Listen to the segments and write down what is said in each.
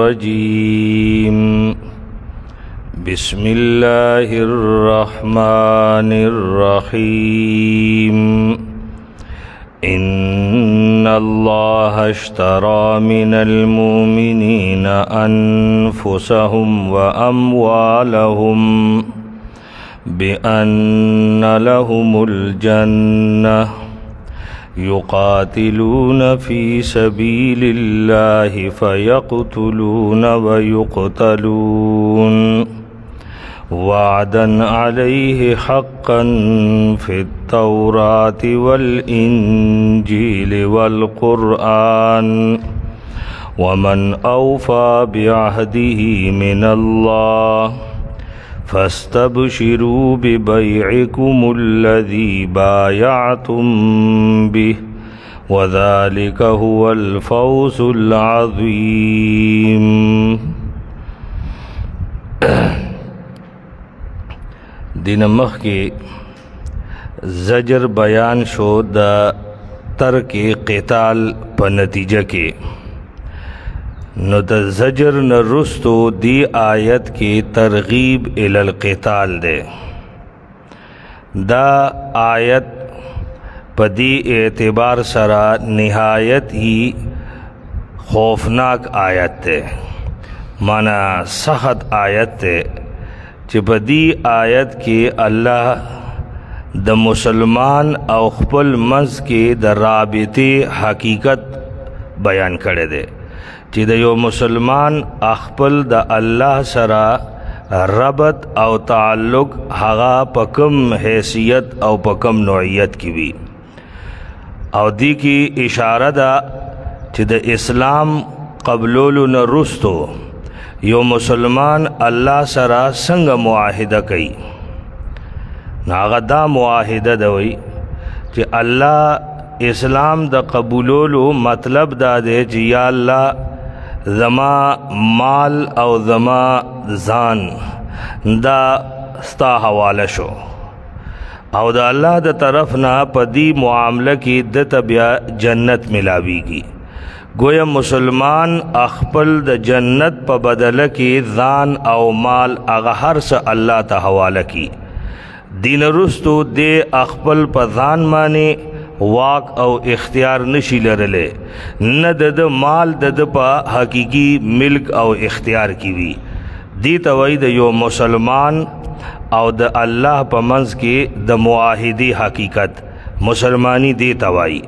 الرجيم بسم الله الرحمن الرحيم إن الله اشترى من المؤمنين أنفسهم وأموالهم بأن لهم الجنة يقاتلون في سبيل الله فيقتلون ويقتلون وعدا عليه حقا في التوراة والإنجيل والقرآن ومن أوفى بعهده من الله فاستبشروا ببيعكم الذي بايعتم به وذلك هو الفوز العظيم. دین مخ کی زجر بیان شو دا ترک قتال پا نتیجہ کے نو دا زجر نرستو دی آیت کی ترغیب الی القتال دے. دا آیت پا دی اعتبار سرا نہایت ہی خوفناک آیت تے، مانا سخت آیت تے، چې په دې آیت کې الله د مسلمان او خپل منځ کې د رابطې حقیقت بیان کړی دی چې د یو مسلمان خپل د الله سره ربط او تعلق هغه په کوم حیثیت او په کوم نوعیت کې وي، او دې کې اشاره ده چې د اسلام قبولولو نه وروستو یو مسلمان الله سره څنګه معاهده کوي. هغه دا معاهده ده وی چې الله اسلام د قبولولو مطلب دا دی چې یا الله زما مال او زما ځان دا ستا حواله شو، او د الله د طرف نه په دې معامله کې دته بیا جنت ملاویږي. گویا مسلمان خپل د جنت په بدله کې ځان او مال هغه هر څه الله ته حواله کی. دین رستو دې خپل په ځان باندې واک او اختیار نشي لرلې، نه د مال د په حقیقي ملک او اختیار کی وي. دې ته وایي د یو مسلمان او د الله په منځ کې د معاهدې حقیقت مسلمانی دې ته وایي.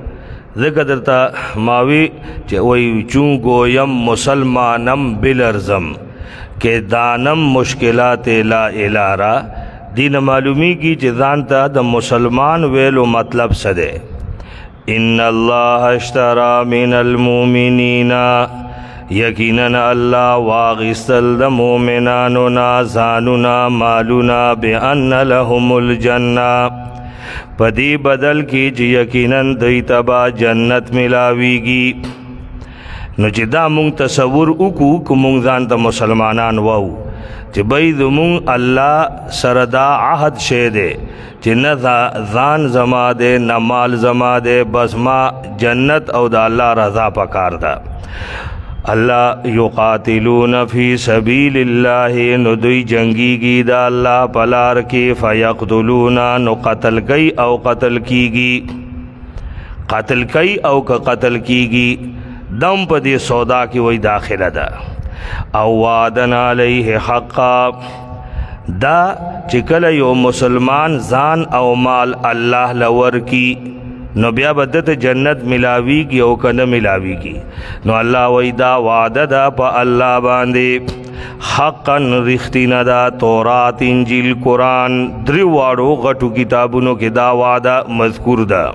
ذکر درتا ماوی چه وی چون گویم مسلمانم بلرزم کہ دانم مشکلات لا الارا. دین معلومی کی چه دانتا دا مسلمان ویلو مطلب سدے ان اللہ اشترا من المومنین یقیناً اللہ واغستل دا مومنانونا زانونا مالونا بان لهم الجنہ پدی بدل کی چې یقیناً دوی تبا جنت ملاویگی. نو چې دا مونږ تصور وکړو که مونږ ځان ته مسلمانان وو چې بای زمونږ الله سره دا عهد شی دی چې نه ځان زما دی نه مال زما دی، بس ما جنت او د الله رضا پکار ده. اللہ یقاتلون فی سبیل اللہ نو دوی جنگیگی دا اللہ پلار کی فیقتلون نو قتل کئی او قتل کیگی، قتل کئی او قتل کیگی دم پا دی سودا کی وی داخل دا. او وعدن علیہ حقا دا چکل یو مسلمان زان او مال اللہ لور کی نو بیا بدت جنت ملاویگی او کنه ملاویگی. نو اللہ ویدا وعده دا پا اللہ باندے حقا رختین دا تورات انجیل قرآن دریوارو غٹو کتابونو کی دا وعده مذکور دا.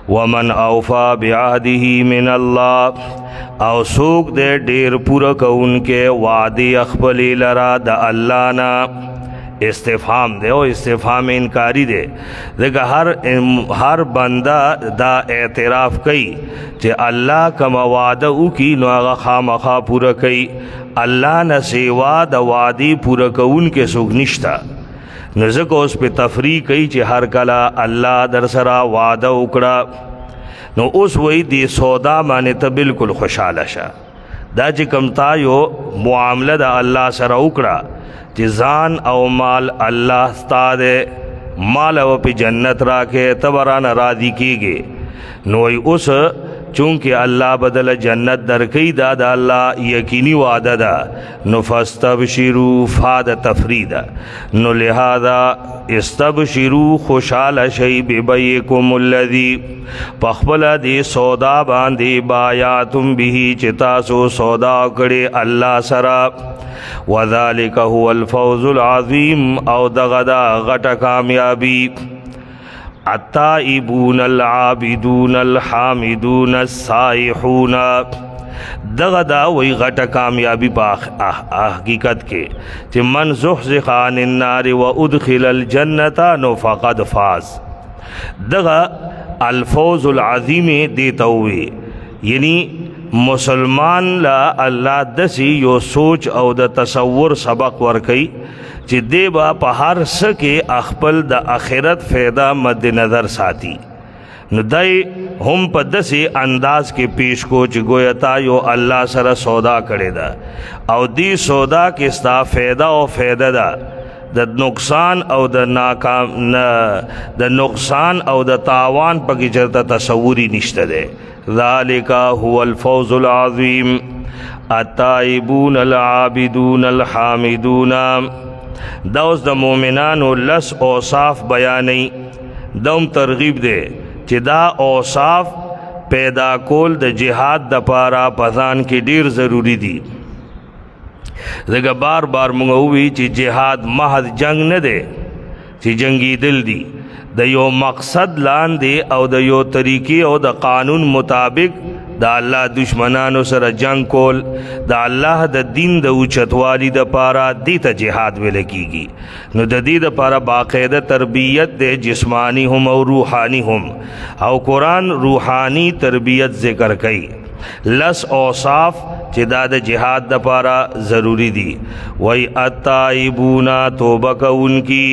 ومن اوفا بعهده من اللہ او سوک دے ډیر پورا کون کے وعدی اخبلی لرا دا اللہ نا. استفهام دے او استفهام انکاری دے، دیکھا ہر بندہ دا اعتراف کئی کہ اللہ کما وعدہ کی نو آغا خامخا پورا کئی. اللہ نہ سیوا دا وعدی پورا کون کے سوک نشتا. نزکو اس پہ تفریح کئی کہ ہر کلا اللہ در سرا وعدہ اکڑا نو اس وہی دی سودا مانے تا بالکل خوشحال شا. دا چې کوم تا یو معامله د الله سره وکړه چې ځان او مال الله ستا دی، مال او په جنت راکې تبران راضی کیږي، نو اوس چونکه الله بدل جنت درکې دا د الله یقیني وعده ده، نو فاستبشروا فاد تفریدا، نو لہذا استبشروا خوشحال شی ببیکم الذی پخبل دی سودا باندې بایاتم به چې تاسو سودا کړي الله سره، وذالک هو الفوز العظیم او دغدا غټه کامیابی، التائبون العابدون الحامدون السائحون، دغدا وی غټه کامیابی په حقیقت کې چې من زحزح عن النار وادخل الجنة نو فقد فاز، دغه الفوز العظیم دیتا ہوئی، یعنی مسلمان لا اللہ دسی یو سوچ او د تصور سبق ورکی چې دی با په هر څه کې خپل د آخرت فایده مد نظر ساتي، نو دای هم په داسې انداز کې پیش کو چې گویا تا یو الله سره سودا کړی ده او دی سودا کې ستا فایده او فایده ده، د نقصان او د ناکام د نقصان او د تاوان پکې چرته تصوری نشته ده، ذالک هو الفوز العظیم التائبون العابدون الحامدون، دا اوس د مومنانو لس اوصاف بیانی، دوم ترغیب دے چې دا اوصاف پیدا کول د جهاد د پاره پزان کې ډیر ضروری دي، زګه بار بار مونږ وی چې جهاد محض جنگ نه دی چې جنگی دل دی، د یو مقصد لاندې او د یو طریقې او د قانون مطابق د الله دشمنانو سره جنگ کول، د الله د دین د اوچتوالی د پاره دی ته جهاد ویل کیږي، نو د دې د پاره باقاعده تربیت د جسمانی هم او روحانی هم، او قرآن روحانی تربیت ذکر کوي، لس اوصاف چې دا د جهاد د پاره ضروری دي، وی التائبون توبه کوونکی،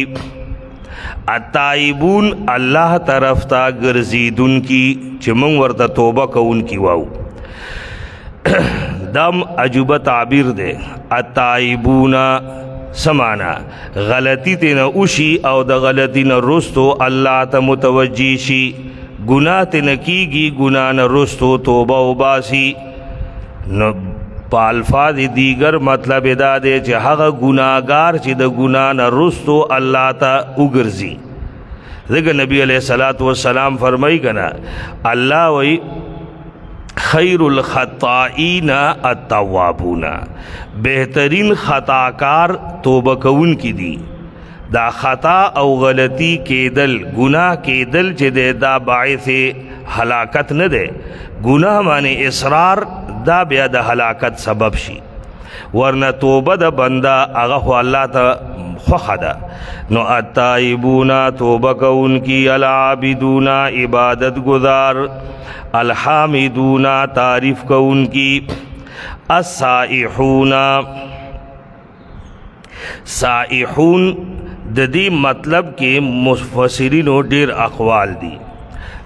التائبون اللہ طرف تا گرزیدن کی چې مونږ ورته توبه کوونکی واو، دم عجوبه تعبیر دے، التائبون سمانا غلطی تینا اوشی او د غلطی نا رستو اللہ تا متوجی شی، گناہ تینا کیگی گناہ نا رستو توبه و باسی، نو پا الفاظ دیگر مطلب دا دے چې هغه گناہگار چې د گناہ نه رستو اللہ تا اگرزی، ذکر نبی علیہ السلام فرمائی کنا اللہ وی خیر الخطائین التوابون، بہترین خطاکار توبہ کون کی دی، دا خطا او غلطی کېدل گناہ کېدل چې دے دا باعث ہلاکت نه دے، گناہ معنی اصرار دا بیا د ہلاکت سبب شي، ورنہ توبه د بندا هغه الله ته خوښه ده، نو التائبون توبه کوونکي، العابدون عبادت گزار، الحامدون تعریف کوونکي، السائحون سائحون د دې مطلب کې مفسرینو ډیر اقوال دي،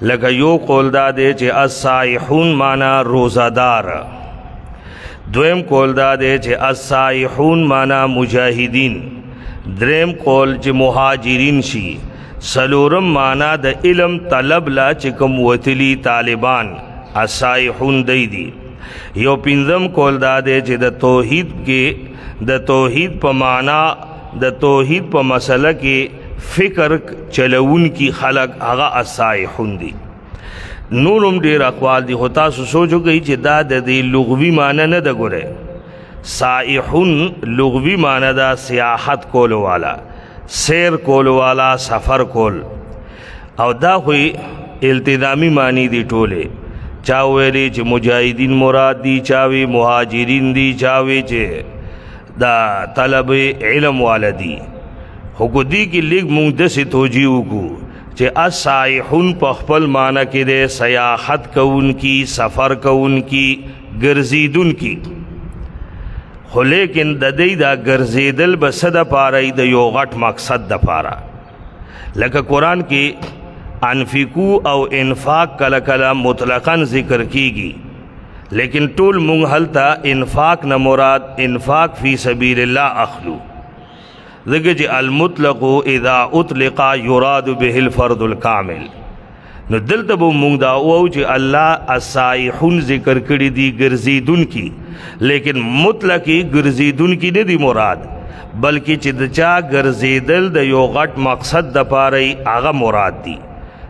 لکه یو قول دا دے چې السائحون مانا روزادار، دویم قول دا دے چې السائحون مانا مجاہدین، دریم قول چې مہاجرین شي، سلورم مانا د علم طلب لا چې کوم وتلی طالبان السائحون دی، یو پنځم قول دا دے چې د توحید کې د توحید په معنا د توحید په مسله کې فکر چلون کی خلق هغه السائحون دی، نورم ډیر اقوال دی، خو تاسو سوچو گئی چې دا د دې لغوي معنی نه ده، ګوره سائحون لغوي معنی دا سیاحت کولو والا، سیر کولو والا، سفر کول، او دا خو التزامی معنی دی ټوله، چا ویلی چې مجاهدین مراد دی، چاوی مهاجرین دی، چاوی چې دا طلب علم والا دی، خو کو دی کی لیگ مونږ داسې توجیه وکړو چې السائحون په خپل معنی کې د سیاحت کوونکي، سفر کوونکي، ګرځیدونکي، خو لیکن د دې دا ګرځیدل به څه دپاره د یو غټ مقصد دپاره، لکه قرآن کې انفقو او انفاق کله کله مطلقاً ذکر کیږي، لیکن ټول مونږ هلته انفاق نه مراد انفاق فی سبیل الله اخلو. ذکر چې المطلق اذا اطلق یراد به الفرد الکامل. نو دلته به مونږ دا وو چې الله السائحون ذکر کړي دي ګرځیدون کی، لیکن مطلقی ګرځیدون کی نه دی مراد، بلکې چې د چا ګرځیدل د یو غټ مقصد د پاره هغه مراد دی.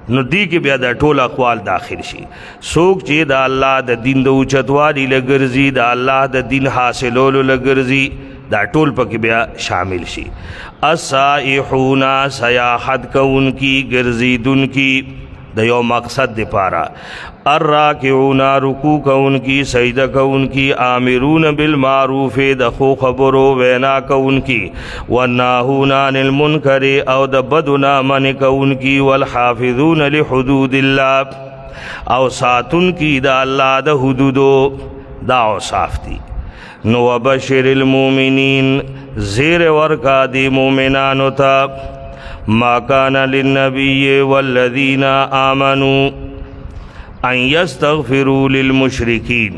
نو دی کې بیا د ټول اقوال داخل شي. څوک چې د الله د دین د اوچتوالي لګرځي، د الله د دین حاصلولو لګرځي، دا ټول پکې بیا شامل شي. السائحون سیاحت کون کی ګرځیدون کی د یو مقصد دی پاره. الراکعون رکوع کون کی سجدہ کون کی. آمرون بالمعروف د خو خبرو وینا کون کی. والناهون عن المنکر او د بدنا من کون کی. والحافظون لحدود الله او ساتون کی د الله د حدودو. دا اوصاف دي. نو وبشر المؤمنین زیر ورکا دی مومنانو تا. ما کان للنبی والذین آمنوا ان یستغفروا للمشرکین.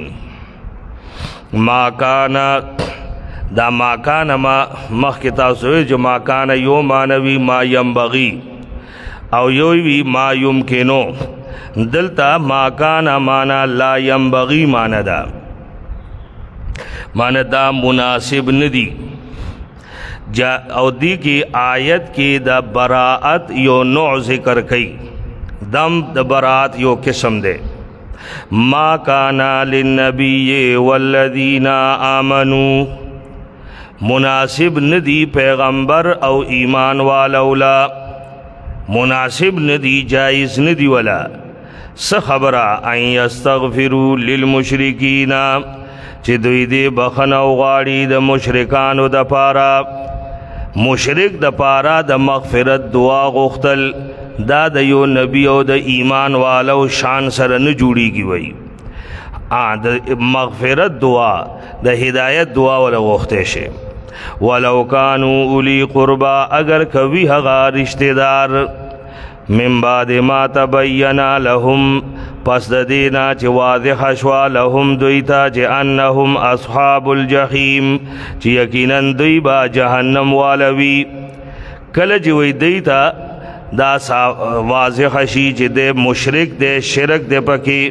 ما کان دا ما کان ما مخی تاسوی جو ما کان یو مانوی ما ینبغی او یوی ما یمکنو. دلتا ما کان مانا لا ینبغی مانا دا مانا دا مناسب ندی. او دی کی آیت کی دا براعت یو نوع ذکر کئی. دم دا براعت یو قسم دے. ما کانا للنبی والذین آمنوا مناسب ندی پیغمبر او ایمان والولا. مناسب ندی جائز ندی ولا سخبرا ان یستغفروا للمشرکین چې دوی دې بخنه وغواړي د مشرکانو د پاره. مشرک د پاره د مغفرت دعا غوښتل دا د یو نبی او د ایمان والو شان سره نه جوړیږي. وای د مغفرت دعا د هدایت دعا ولا غوښته شي. ولو کانوا اولی قربا اگر کوي هغه رشتہ دار من بعد ما تبین لهم پس د دینا چې واضح شوا لهم دویتا چې انهم اصحاب الجحیم چې یقینا دوی با جهنم والوی. کله چې وی دیتا دا واضح شي چې د مشرک د شرک د پکې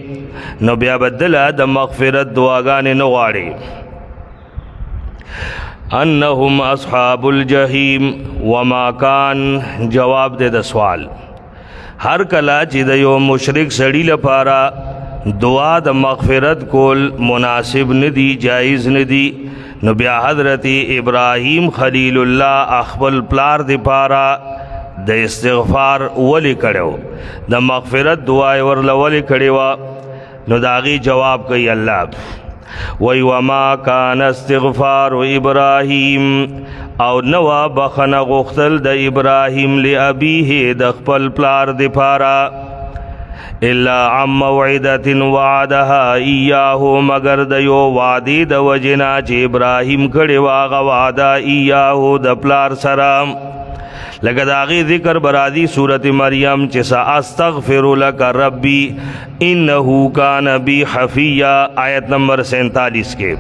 نو بیا بدله د مغفرت دعاګانې نه غواړي. انهم اصحاب الجحیم وما کان جواب دے د سوال. هر کلا چې د یو مشرک سړی لپاره دعا د مغفرت کول مناسب ندی جائز ندی نو بیا حضرت ابراہیم خلیل اللہ خپل پلار دی پارا د استغفار ولی کړو د مغفرت دعا ورل ولی کړو نو داغي جواب کوي الله وی وما کان استغفار ابراہیم او نوا بخنه غختل د ابراهیم لابیه د خپل پلار د پارا الا عم موعده وعدها ایاه مگر د یو وعده د وجنا چې ابراهیم کړي واغه وعده ایاه د پلار سره لکه داغی ذکر برادی سورت مریم چې سا استغفر لک ربی انه کان بی حفیہ آیت نمبر 47 کے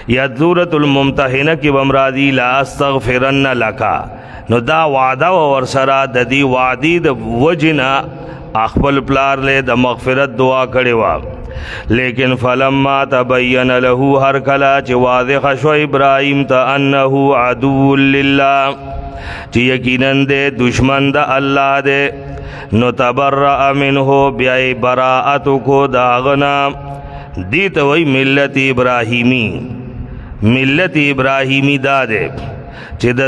یا سورۃ الممتحنہ کی بمرادی لا استغفرن لکا نو دا وعده ور سره د دی وعدی د وجنا خپل پلار له د مغفرت دعا کړي وا لیکن فلما تبین له هر کلا چې واضح شو ابراهیم ته انه عدو لله چې یقینا د دشمن د الله ده نو تبرأ منه بیا براءت کو داغنا دیت وی ملت ابراہیمی ملت ابراہیمی داده چې د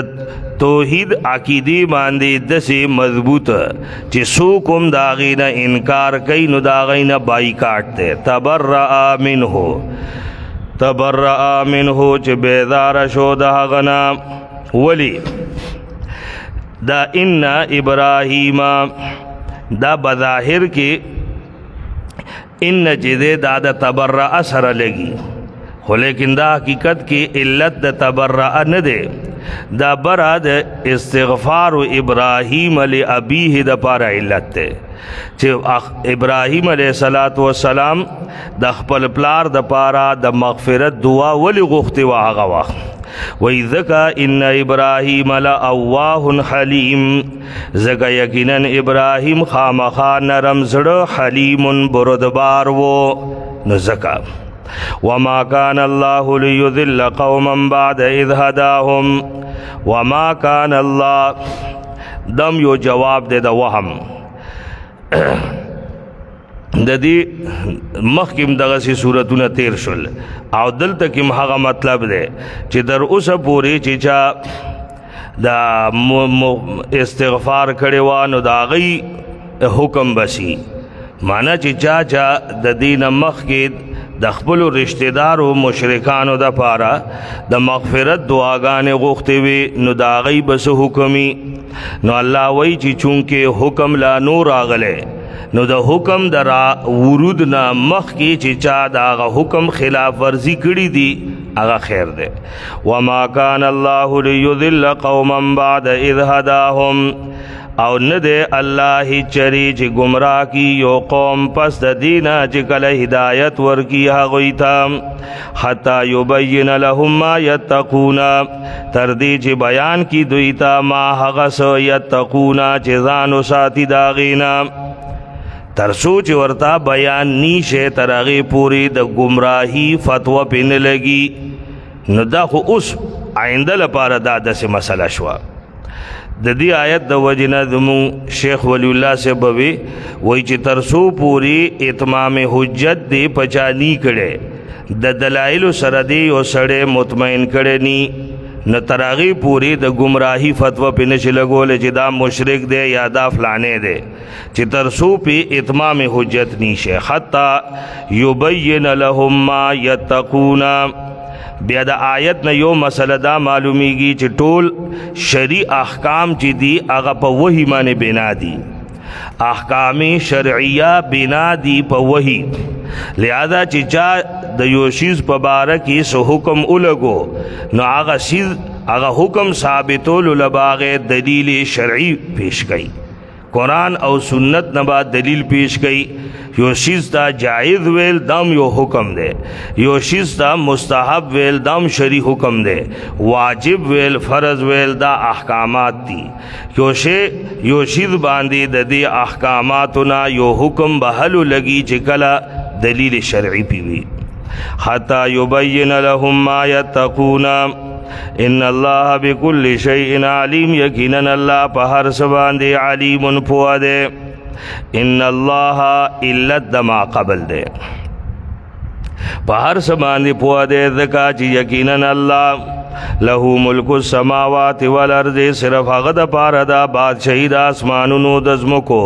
توحید عقیدی باندې دسه مضبوط چې سو کوم داغینا انکار کوي نو داغینا بایکاټ ته تبرأ منه چې بیدار شو داغنا ولی دا ان ابراہیم دا بظاہر کی ان جدے دا دا تبرع سر لگی خو لیکن دا حقیقت کی علت دا تبرع نہ دے دا براد استغفار ابراهیم علی ابیه د پاره علت ته چې ابراهیم علیه السلام د خپل پلار د پاره د مغفرت دعا ولی غوښتي وا هغه وخت وَإِذَّكَ إِنَّ إِبْرَاهِيمَ لَأَوَّاهٌ حَلِيمٌ زکا یقینا ابراهیم خامخا نرم زړه حلیم بردبار وو نو زکا وما كان الله ليذل قوما بعد إذ هداهم وما كان الله دم یو جواب دے دا وهم د دې مخکم دغه سي صورتونه تیر شول او دلته کوم هغه مطلب دی چې در اوسه پورې چې چا دا استغفار کړي و نو دا غي حکم بسی معنا چې چا د دین مخ کې د خپل رشتہ دارو مشرکانو د پاره د مغفرت دعاګانې غوښتي وي نو دا غي بس حکمي نو الله وای چې چونکه حکم لا نور اغله نو د حکم درا ورود نا مخ کی چې چا دا حکم خلاف ورزی کړی دی هغه خیر دی وما كان الله ليذل قوما بعد اذ هداهم او نه دی الله چری چې گمراه کی یو قوم پس د دینه چې کله هدایت ورکی هغه ته حتا یبین لهم ما یتقون تر دې چې بیان کی دوی ته ما هغه سو یتقون چې ځان ساتي داغینا تر سوچ ورتا بیان نیشه ترغی پوری د گمراهی فتوا پین لگی نو دا خو اوس آئنده لپاره دا داسې مسله شوه د دې آیت د وجنه دمو شیخ ولی الله سے بوي وای چې ترسو پوری اتمام حجت دی پچانی کړي د دلایل سره دی او سړی مطمئن کړي ني نو تراغی پوری د گمراهی فتوا په نش لګول چې دا مشرک دی یا دا فلانه دی چې ترسو په اتمام حجت نشه حتا یبین لهم ما یتقون بیا د آیت نه یو مسله دا معلومیږي چې ټول شرعي احکام چې دی هغه په وحی باندې بنا دي احکام شرعیه بنا دی په وحی لہذا چې چا د یو شیز په باره کې سو حکم الګو نو هغه شیز هغه حکم ثابتول لباغه دلیل شرعی پیش کړي قرآن او سنت نه بعد دلیل پیش کړي یو شیز دا جائز ویل دم یو حکم دے یو شیز دا مستحب ویل دم شرعی حکم دے واجب ویل فرض ویل دا احکامات دی یو شیز باندې د دې احکاماتنا یو حکم بهلو لگی چې کلا دلیل شرعی پیوی حتی یبین لهم ما یتقون ان الله بكل شيء علیم یقینا الله په هر څه باندې علیم پوه دی ان الله الا دما قبل دی په هر څه باندې پوه دی ځکه چې یقینا الله له ملک السماوات والارض صرف هغه د پاره دا بادشاہی د اسمانونو د زمکو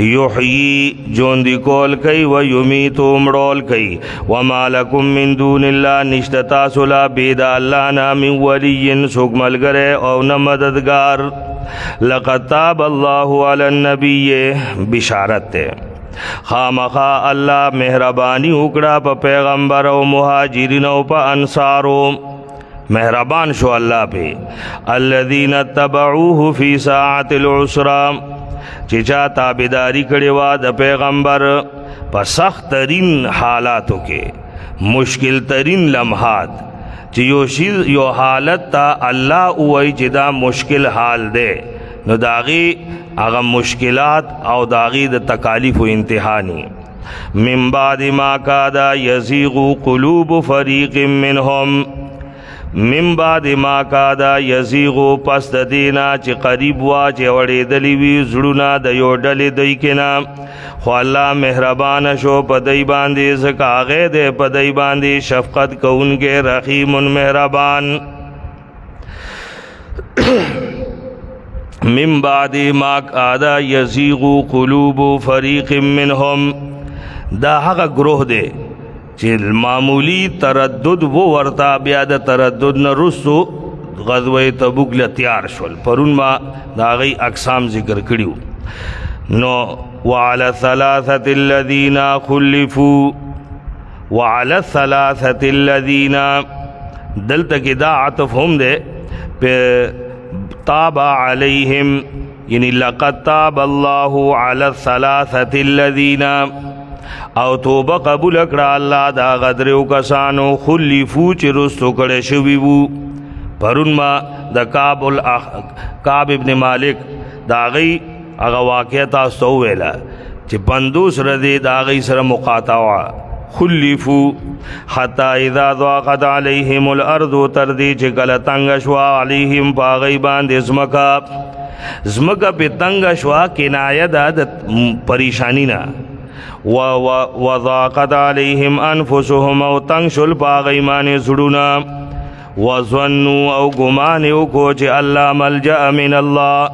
یحیی جون دی کول کوي و یمیت مړول کوي وما لکم من دون الله نشتا سلا بيد الله نام ولی سوک ملګری او نه مددگار لقد تاب الله علی النبی بشارت ته خامخا الله مهربانی وکړه په پیغمبر او مهاجرین او په انصارو مهربان شو الله په الذين تبعوه في ساعة العسرة چې چا تابعداري کړي وا د پیغمبر په سخت ترین حالاتو کې مشکل ترین لمحات چې یو حالت تا الله وای چې دا مشکل حال دی نو داغي هغه مشکلات او داغي د تکالیف او انتهانی من بعد ما کاد یزیغ قلوب فریق منهم من بعد ما کادا یزیغو پس د دینا چې قریب وا چې وړې دلی وی زړونه د یو ډلې دوی کنا خو الله مهربان شو په دای باندې زکاغه دې په دای باندې شفقت کوونکې رحیم مهربان من بعد ما کادا یزیغو قلوب فریق منهم دا هغه گروه دی چې معمولی تردد و ورتا بیا د تردد نه رسو غزوه تبوک له تیار شول پرون ما دا غي اقسام ذکر کړیو نو وعلى ثلاثه الذين خلفوا وعلى ثلاثه الذين دلته کې دا عطف هم ده تاب علیہم یعنی لقد تاب اللہ علی الثلاثة الذین او توبه قبول کړه الله دا غدرو کسانو خلفو چې رستو کړه شوی وو. پرون ما د کعب ابن مالک دا غي هغه واقعه تاسو ویلا چې 50 ردی دا غي سره مقاطعه خلفو حتی اذا ضاقت علیهم الارض تردی چې کله تنگ شوا علیهم باغی باندې زمکا په تنگ شوا کنایه د پریشانی نه وضاقت علیهم انفسهم او تنگ شل باغی مانې زړونه وظنوا او گمان کو چې الله ملجأ من الله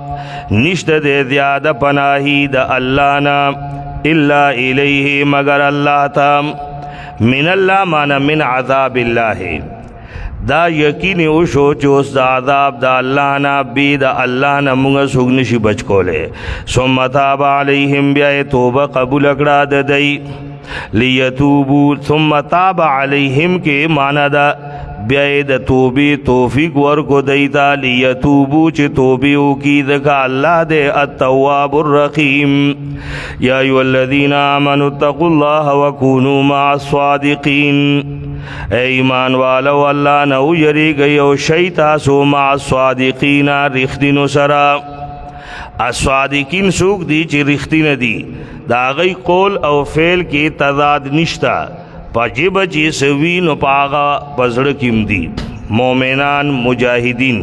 نشته د زیاده پناهی د الله نه الا الیه مگر الله تام من الله معنا من عذاب الله دا یقین او شو چې اوس د عذاب د الله نه بي د الله نه موږ څوک نشي بچ کوله. ثم تاب علیهم بیا توبه قبول کړه د دی لیتوبوا ثم تاب علیهم کې معنا دا بیا د توبې توفیق ورکو دیتا لیتوبو چې توبې وکړي ځکه الله دې التواب الرحیم. یا ایها الذین آمنوا اتقوا الله وکونوا مع الصادقین اے ایمان والو الله نه ویریږئ او شئ تاسو مع الصادقین رښتینو سره. الصادقین څوک دي چې رښتینه دي د هغوی قول او فعل کې تضاد نشته پاجی بچی سوی نو پاغا پزړه کیم دی مومنان مجاهدین.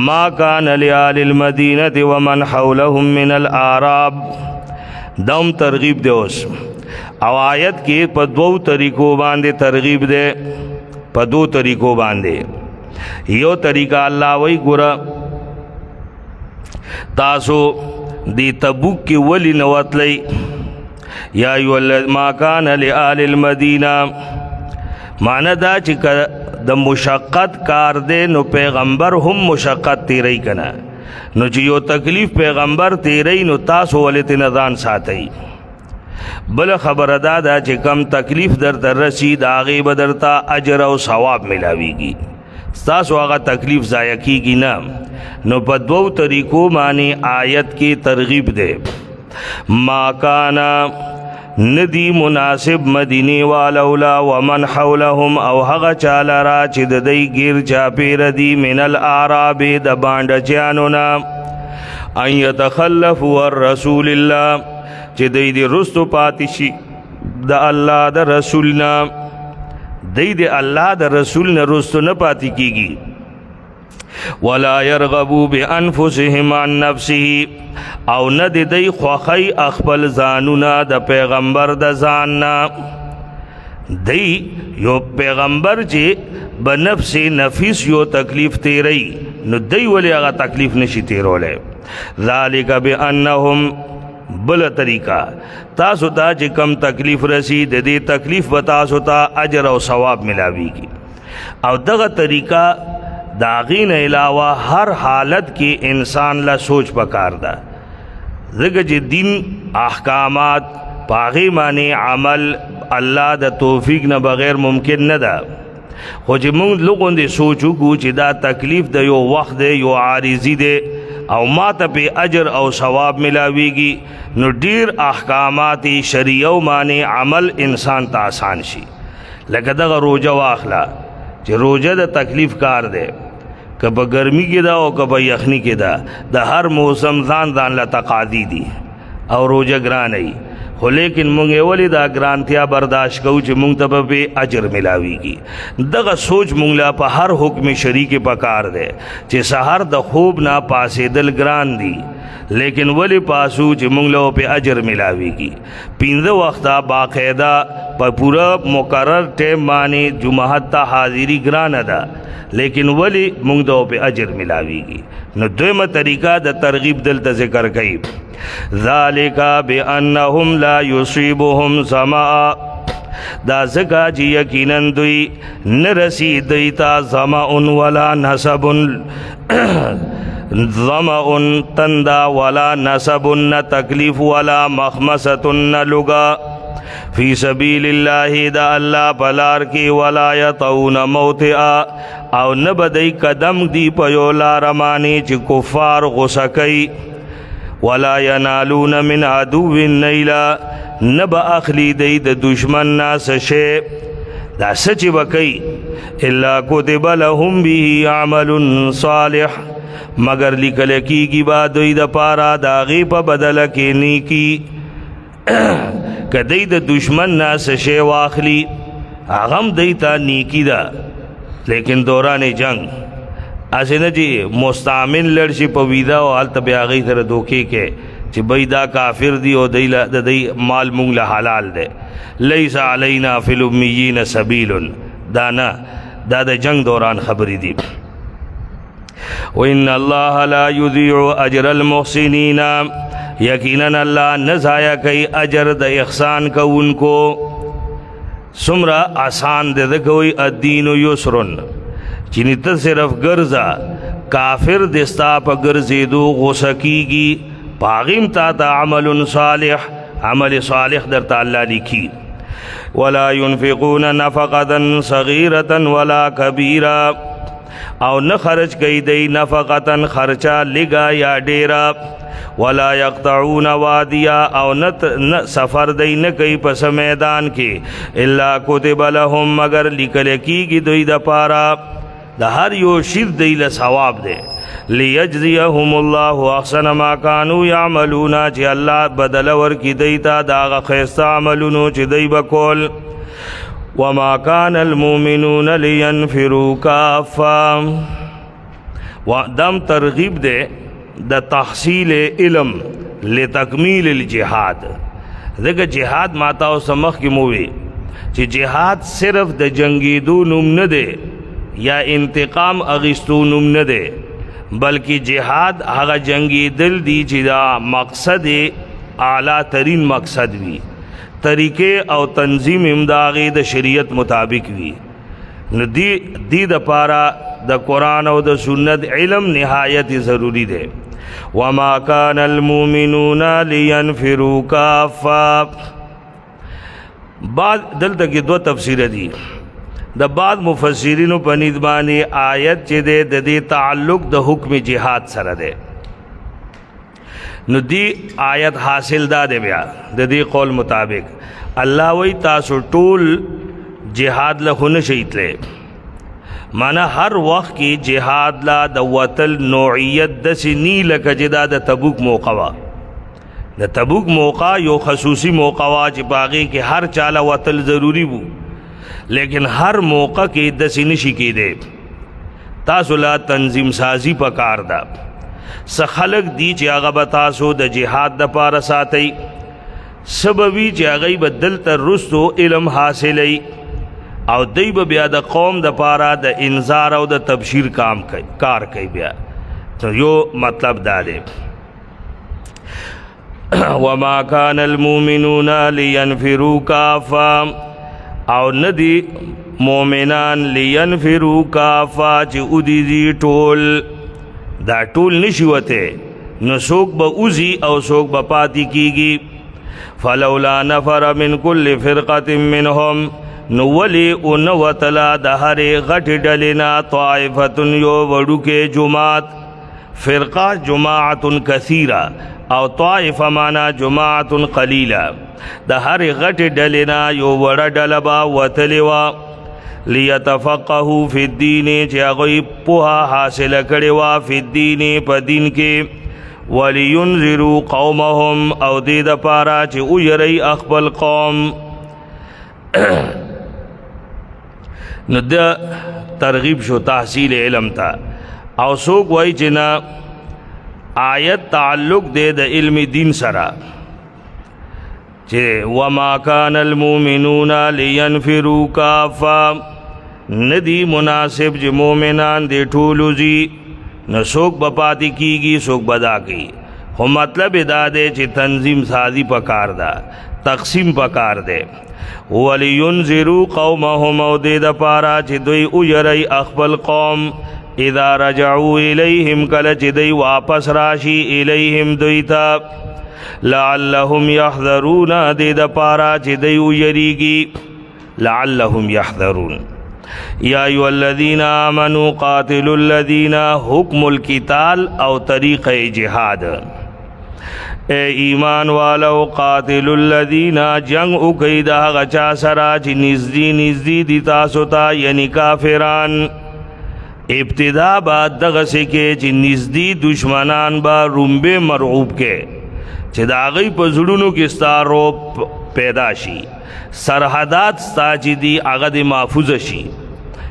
ما کان لآل المدینه ومن حولهم من الاعراب دوم ترغیب دی. اوس او آیت کې په دوو طریقو باندې ترغیب دی په دو طریقو باندې. یو طریقہ الله وی ګره تاسو دی تبوک کې ولی نوتلی یا ایو ما کان لآل المدینہ معنی دا چې د مشقت کار دے نو پیغمبر هم مشقت تیری کنا نو چې یو تکلیف پیغمبر تیری نو تاسو ولې نظان ساتي. بل خبر دا چې کم تکلیف در رسید آغی بدرتا اجر او ثواب ملاویگی تاسو هغه تکلیف ضایع کیږي نه. نو په دوو طریقو معنی آیت کی ترغیب دے. ما کانا ندی مناسب مدینی والولا ومن حولهم او هغه چاله را چې د دی گیر چاپیر دی من الاعراب د بانډچیانو نه ان یتخلفوا الرسول الله چې دی د رستو پاتې شي د الله د رسول نه دی د الله د رسول نه رستو نه پاتې کیږي. ولا يرغبوا بانفسهم عن نفسه او نه دی خوخی خپل ځانونه د پیغمبر د ځان نه. دی یو پیغمبر چې بنفس نفیس یو تکلیف تیری نو دی ولی هغه تکلیف نشي تیروله. ذالک بانهم بل طریقہ تاسو ته چې کم تکلیف رسی د دې تکلیف به تاسو ته اجر او ثواب ملاویږي. او دغه طریقہ داغین علاوہ ہر حالت کی انسان لا سوچ پکار دا ذکر جی دین احکامات پاغی معنی عمل اللہ دا توفیق نہ بغیر ممکن نہ دا. خو جی مونږ لوگوں دے سوچو کو چی دا تکلیف دا یو وقت دے یو عارضی دے او ما تا پہ اجر او ثواب ملاویگی نو ډیر احکامات شریعو معنی عمل انسان تا آسان شي. لکه دغه روجه واخلا چې روجه د تکلیف کار دی که په ګرمي کې ده او که په یخني کې ده د هر موسم ځان له تقاضي دي او روجه ګران ای خو لیکن مونږ یې ولې دا ګرانتیا برداشت کوو چې مونږ ته به اجر ملاویږي. دغه سوچ مونږ لا په هر حکم شرعي کې پکار دی چې سحر د خوب نه پاسېدل ګران دي لیکن ولی پاسو چې مونږ له په اجر ملاویږي. 15 وخته باقاعده په پورا مقرر ټیم باندې جمعه ته حاضری ګران ده لیکن ولی مونږ له په اجر ملاویږي. نو دویمه طریقہ د ترغیب دلته ذکر کړي. ذالک بانهم لا یصيبهم ظمأ دا زکا جی یقینا دوی نرسی دیتا ظمأ ولا نصب ظمأ تندا ولا نصب نہ تکلیف ولا مخمصۃ نہ لگا فی سبیل اللہ دا اللہ پلار کی ولا یطعون موطئا او نبدی قدم دی پیو لارمانی چی کفار غسکی ولا ینالون من عدو نیلا نب اخلی دی د دشمن ناس شے دا سچ بکی الا کتب لهم به عمل صالح مگر لکل کی گی با دوی دا پارا داغی پا بدل کی نیکی کدی د دشمن ناس شے واخلی اغم دیتا نیکی دا لیکن دوران جنگ اسے نا جی مستعمل لڑشی پا ویدا و حالت بیاغی تر دوکے کے چی بای دا کافر دی و دی مال مونگ لحلال دے لیس علینا فی الامیین سبیل دانا دا جنگ دوران خبری دی وَإِنَّ اللَّهَ لَا يُضِيعُ أَجْرَ الْمُحْسِنِينَ یقیناً اللہ نزایا کئی اجر دا احسان کا ان کو سمرا آسان دے دکوئی الدین یسرن چینی تا صرف گرزا کافر دستا پا گرزی دو غسکی گی پاغیم تا عمل صالح عمل صالح در تا اللہ لکھی ولا ينفقون نفقة صغيرة ولا كبيرة او نہ خرچ گئی دی نفقتاً خرچہ لگا یا ڈیرا ولا یقطعون وادیا او نہ سفر دی نہ کئی پس میدان کی الا کتب لهم مگر لکل کی گی دوی دا پارا دا ہر یو شیر دی لثواب دے لیجزیہم اللہ احسن ما کانو یعملون چی اللہ بدلور کی دیتا داغ خیستا عملونو چی دی بکول وما كان المؤمنون لينفروا كافا دم ترغیب دے دا تحصیل علم لتکمیل الجہاد دیکھ جہاد ماتا و سمخ کی مووی چی جہاد صرف دا جنگیدو نم ندے یا انتقام اغیستو نم ندے بلکہ جہاد آغا جنگی دل دی چی دا مقصد اعلیٰ ترین مقصد بھی طریقے او تنظیم امداغی دا شریعت مطابق وی دی دا پارا دا قرآن او دا سنت علم نہایت ضروری دے وما کان المومنون لینفروا کافا بعد دلتا کی دو تفسیر دی دا بعد مفسرینو پنیدبانی آیت چی دے دا دی تعلق دا حکم جہاد سر دے نو دی آیت حاصل دا دے بیا دی قول مطابق اللہ وی تاسو ټول جہاد لخون شیط لے مانا ہر وقت کی جہاد لا دا وطل نوعیت دسی نی لکا جدا دا تبوک موقع دا تبوک موقع یو خصوصی موقع چی باغی کہ ہر چالا وطل ضروری بو لیکن ہر موقع کی دسی نشی کی دے تاسو لا تنظیم سازی پکار دا سخلق دی چی آغا بتاسو دا جہاد دا پارا ساتی سببی چی آغای بدل تر رستو علم حاصلی او دی بیا دا قوم دا پارا دا انذار او دا تبشیر کار کئی بیا تو یو مطلب دا دے وما کان المومنون لینفروا کافا او ندی مومنان لینفروا کافا چی ادی دی ٹول دا ټول نشوته نو سوک با اوزی او سوک با پاتی کیگی فلولا نفر من کل فرقت منهم نو ولی انوطلا دہر غٹ ڈلنا طائفتن یو وڑو کے جماعت فرقہ جماعت کثیرہ او طائف مانا جماعت قلیلہ دہر غٹ ڈلنا یو وڑا ڈلبا وطلوا لیتفقہوا فی الدین چاگوی پوہا حاصل کڑوا فی الدین پا دین کے ولینذروا قومهم او دید پارا چی اویری اخبل قوم نو دا ترغیب شو تحصیل علم تا او سوک وی چنا آیت تعلق دے دا علم دین سرا چی وما کان المومنون لینفروا کافا ندی مناسب جی مومنان دے ٹھولو زی نہ سوک بپاتی کی گی سوک بدا کی خو مطلب دا دے چی تنظیم سازی پکار دا تقسیم پکار دے وَلِيُنْزِرُوا قَوْمَهُمْ او دے دا پارا چی دوی اجرائی اخبل قوم اذا رجعوا الیہم کل چی دوی واپس راشی الیہم دوی تا لعلهم یحذرون دې د پارا چې دی ویریږي لعلهم یحذرون یا ایها الذین آمنوا قاتلوا الذین حکم القتال او طریق جهاد اے ایمان والو قاتل الذین جنگ اکی دا غچا سرا چی نزدی دی تاسو تا یعنی کافران ابتدا بعد دغسی کے چی نزدی دشمنان با رنبے مرعوب کے چی دا غی پزڑونو کستا روب پیدا شی سرحدات ستا چی دی اغد محفوظ شی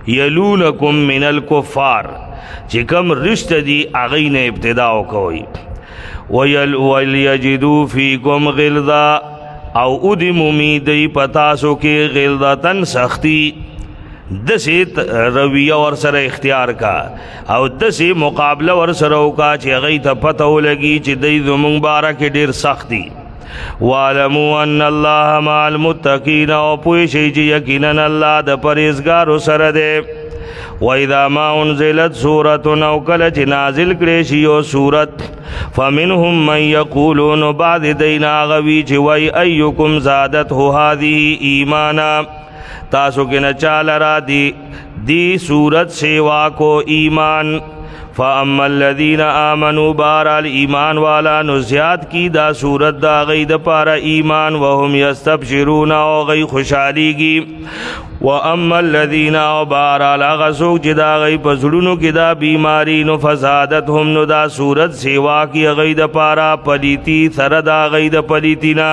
یلونکم من الکفار چی کم رشت دی اغین ابتداو کوئی وَلْيَجِدُوا فِيكُمْ غِلْظَةً او ادی ممیدی پتاسو کے غلظتن سختی دسی رویہ ورسر اختیار کا او دسی مقابلہ ورسرو کا چی غیت پتو لگی چی دی زمون بارا کے دیر سختی وَعَلَمُوا أَنَّ اللَّهَ مَعَ الْمُتَّقِينَ او پوشی چی یقیناً اللہ دا پریزگارو سر دے وَإِذَا مَا أُنزِلَتْ سُورَةٌ او کلچ نازل کریشیو سورت فَمِنْهُمْ مَنْ يَقُولُونَ بعد دینا غوی چی وی ایکم زادته هذه ایمانا تاسو کے نچال را دی سورت سیوا کو ایمان فَأَمَّا الَّذِينَ آمَنُوا بَارَ ایمان والا نزیاد کی دا سورت دا غی دا پارا ایمان وهم یستبشرون او غی خوشحالی گی وَأَمَّا الَّذِينَ بَارَ لَغَسُوک جدا غی پسڑونو کی دا بیماری نفزادتهم نو دا سورت سیوا کی غی دا پارا پلیتی سر دا غی دا پلیتینا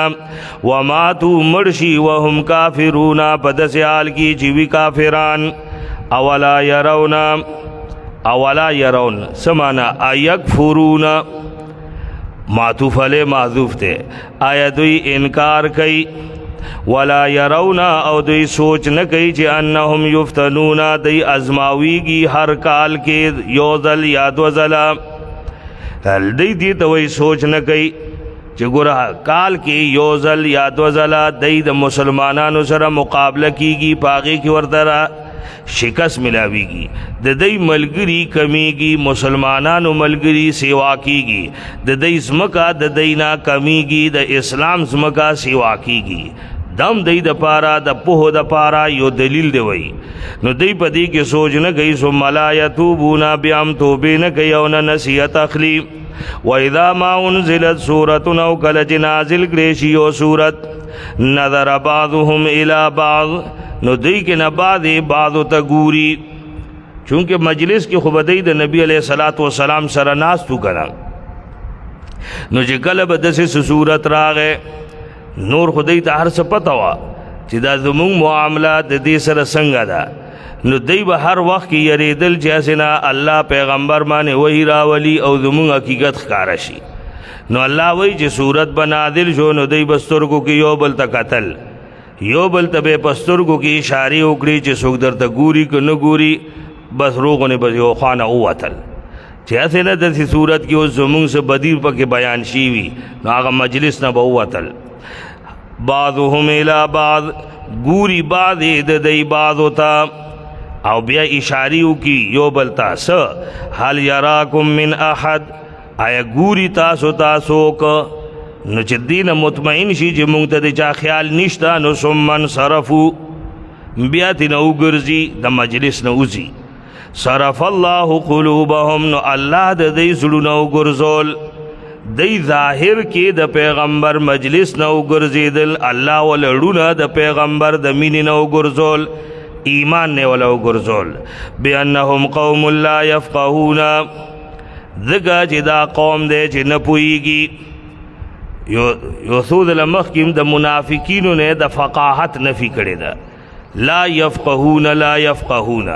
وَمَاتُوا مرشی وَهُمْ کافرون پدسیال کی چیوی کافران اولا یرون سمانا ایکفرون معطوف علی محذوف تے آیا دوی انکار کئی ولا یرون او دوی سوچ نہ کئی چی انہم یفتنون دی ازماوی گی ہر کال کے یوزل یا دوزلا دی دی توی سوچ نہ کئی چی گرہ کال کے یوزل یا دوزلا دی دا مسلمانانو سر مقابلہ کی گی پاگی کی وردرہ شکست ملاوی گی د دی ملگری کمی گی مسلمانانو ملگری سیوا کی گی د دی زمکا د دینا کمی گی د اسلام زمکا سیوا کی گی دم دی د پارا د پوہ د پارا یو دلیل دی وی نو دی پا دی کی سوچ نہ گئی ثم لا یتوبونا بیام توبے نہ گئی او نہ نصیحت اخلی وَإِذَا مَا أُنزِلَتْ سُورَةٌ او کلچ نازل گریشیو سورت نظر بعضهم الى بعض نو دی کے نباد بعضو تا گوری چونکہ مجلس کی خبدی دا نبی علیہ السلام سرناس تو کنا نو چی کلب دسی سورت راغے نور خدای تا ہر سپتوا چی دا زمون معاملات دی سر سنگا دا نو دی با ہر وقت کی یریدل چیسنا اللہ پیغمبر مانے وہی راولی او زمون حقیقت خکارشی نو اللہ وہی چی سورت بنادل شو نو دی بسترگو کی یو بل تا قتل یو بل تبے پسترگو کی اشاری اکڑی چی سوک در تا گوری که نگوری بس روغو نے بس یو خانہ اواتل چی ایسے نا دسی صورت کی اس زمون سے بدیر پا کے بیان شیوی نو آغا مجلس نا با اواتل بعضهم الى بعض گوری بعض دی بعضو تا او بیا اشاریو کی یو بل تا سا حل یراکم من احد آیا گوری تاسو تاسوک نو چی دین مطمئن شی چی مونگتا دی چا خیال نشتا نو سمن صرفو بیاتی نو گرزی دا مجلس نو ازی صرف اللہ قلوبهم نو اللہ دا دی زلو نو گرزول دی ظاہر کی دا پیغمبر مجلس نو گرزی دل اللہ ولڑونا دا پیغمبر دا مینی نو گرزول ایمان نے ولو گرزول بیانہم قوم لا یفقہونا دگا چی دا قوم دے چی نپوئیگی یو سود لمخکیم دا منافقینو نے دا فقاحت نفی کرے دا لا یفقہون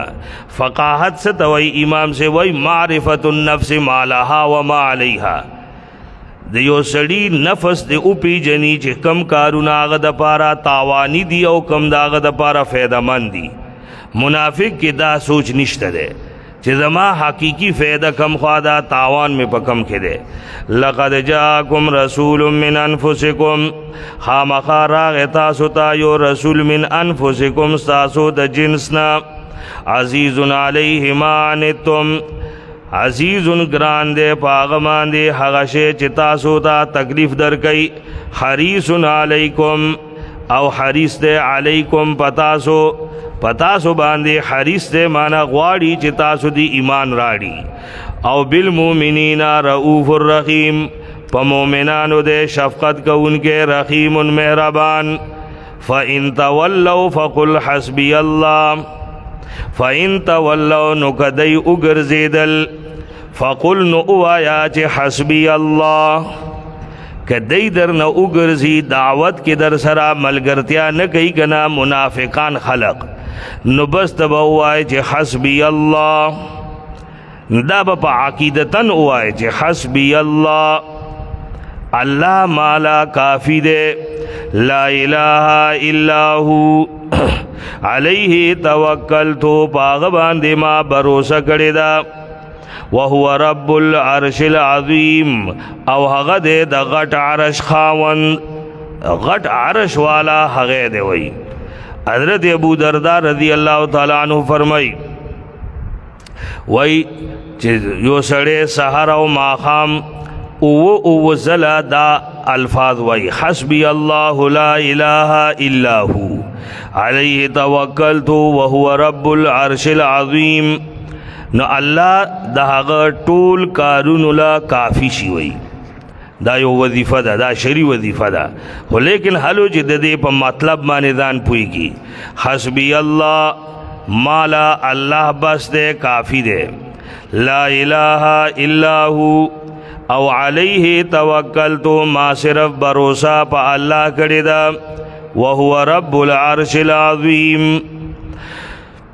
فقاحت سے توئی امام سے وی معرفت النفس ما لها وما علیہا دا یو سڑی نفس دے اپی جنی چی کم کارونا آغا دا پارا تاوانی دی او کم دا آغا دا پارا فیدہ من دی منافق کی دا سوچ نشتا دے چی زما حقیقی فیدہ کم خوادا تاوان میں پا کم کھدے لقد جاکم رسول من انفسکم خامخا راغ تاسو تا یو رسول من انفسکم ستاسو دا جنسنا عزیز علیہ ما عنتم عزیزن گران دے پاغمان دے حغشے چتاسو تا تکلیف در کئی حریصن علیکم او حریص دے علیکم پتاسو باندے حریص دے مانا غواڑی چتاسو دی ایمان راڑی او بالمومنین رؤوف الرحیم پا مومنانو دے شفقت کو ان کے رحیم مہربان فَإِن تَوَلَّوْا فَقُلْ حَسْبِيَ اللَّهُ فَإِن تَوَلَّوْا نُكَدَيْ اُگرزیدل فَقُلْ نُؤْوَيَا چِ حَسْبِيَ اللَّهُ کدی در نہ اگرزی دعوت کے در سرا ملگرتیا نہ کئی کنا منافقان خلق نبست بوائے چ حسبی اللہ دا با عقیدتن ہوائے چ حسبی اللہ اللہ مالا کافی دے لا الہ الا ہو علیہ توکلتو پاغبان دے ما بروسہ کڑے دا وهو رب العرش العظیم او هغه دے دا غٹ عرش خاوند غٹ عرش والا هغه دے وی حضرت ابو درداء رضی اللہ تعالیٰ عنہ فرمائی وی یو سڑے سحر و ماخام او زلا دا الفاظ وی حسبی اللہ لا الہ الا ہو علیہ توکلتو وهو رب العرش العظیم نو اللہ دا هغه ټول کارونو لا کافی شي وي دا یو وظیفه ده دا شری وظیفه ده خو لیکن حلو چې د دې په مطلب باندې ځان پوهیږي حسبی الله مالا الله بس دے کافی دے لا الہ الا ہو او علیہ توکلتو ما صرف بروسہ پا اللہ کڑی دا وهو رب العرش العظیم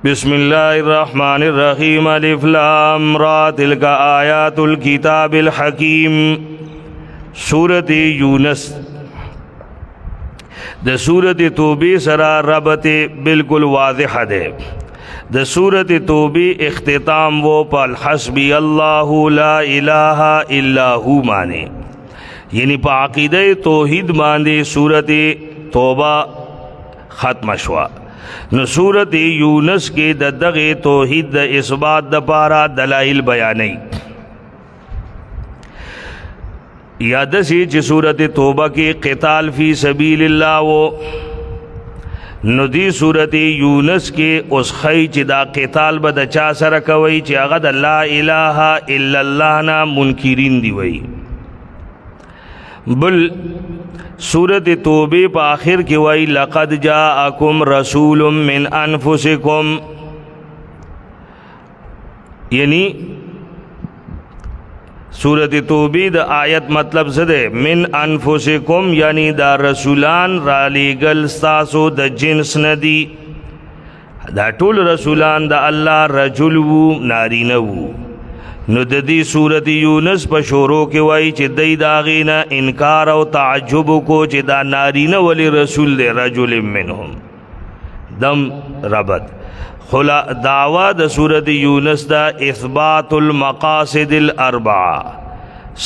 بسم اللہ الرحمن الرحیم الف لام را تلک آیات الکتاب الحکیم سورت یونس د سورت توبی سرا ربط بالکل واضح دے د سورت توبی اختتام وہ پل حسبی اللہ لا الہ الا ہو مانے یعنی پا عقیدہ توحید ماندے سورت توبہ ختم شوا نو سورت یونس کے دغ توحید د اثبات د پارا دلائل بیانی یاد سی چی سورت توبہ کی قتال فی سبیل اللہ و نو دی سورت یونس کے اس خی چی دا قتال با دا چا سر کوئی چی اغد لا الہ الا اللہ نا منکرین دی وئی بل سورت توبے پا آخر کی وئی لقد جاءکم رسول من انفسکم یعنی سورت توبی دا آیت مطلب زدے من انفسکم یعنی دا رسولان را لیگل ستاسو دا جنس ندی دا طول رسولان دا اللہ رجل وو نارینو نو د دې سورت یونس په شروع کې وایي چې دای داغینا انکار او تعجب کو چې دا نارینه ولی رسول دی رجل منهم دم ربط خلا دعوا د سورت یونس دا اثبات المقاصد الاربعه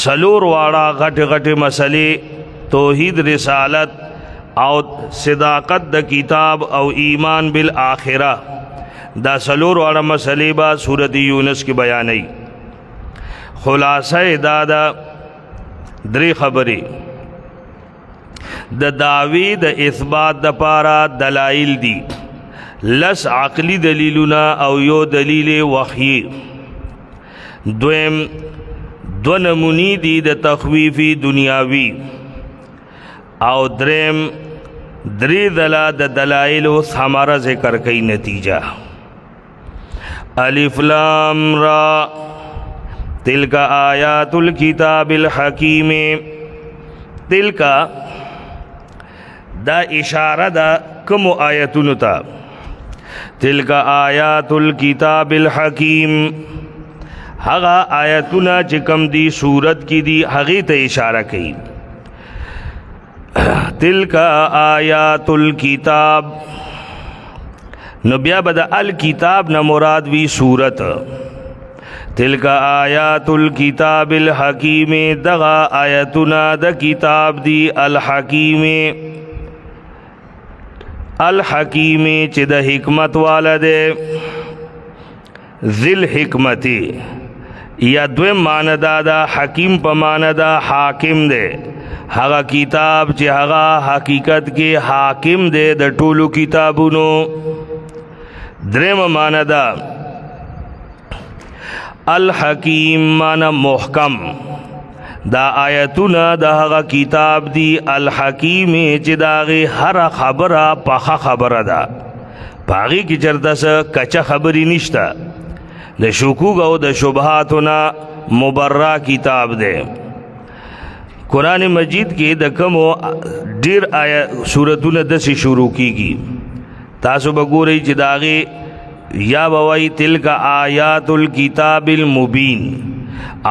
سلور واړه غټ غټ مسلې توحید رسالت او صداقت د کتاب او ایمان بالآخرہ دا سلور واړه مسلې با سورت یونس کې بیانای خلاصہ دادا دری خبری د دعوی د اثبات د پارا دلائل دی لس عقلی دلیلنا او یو دلیل وحی دویم دو نمونی دی د تخویفی دنیاوی او دریم دری دلا د دلائل و ثمرہ ذکر کئی نتیجہ الف لام را تلک آیات الکتاب الحکیم تلک دا اشارہ دا کم آیتونو تا تلک آیات الکتاب الحکیم ہغا آیتونا چکم دی صورت کی دی حقی تا اشارہ کی تلک آیات الکتاب نو بیا بدا الکتاب نا مراد وی صورت تلک آیات الکتاب الحکیم دغا آیتنا دا کتاب دی الحکیم الحکیم چی دا حکمت والا دے ذل حکمتی یا دویم معنی دا حکیم په معنی دا حاکم دے هغه کتاب چې هغه حقیقت کې حاکم دے د ټولو کتابونو. دریم معنی دا الحکیم معنی محکم، دا آیتونه د هغه کتاب دی الحکیم چې داغه هر خبره پخه خبره ده، پاغي کې چرته څه کچه خبري نشته، د شکوک او د شبهاتونه مبرا کتاب دی. قرآن مجید کې د کومو ډیر سورتونه داسې شروع کیږي، تاسو به ګورئ چې داغه یا بوای تلک آیات الکتاب المبین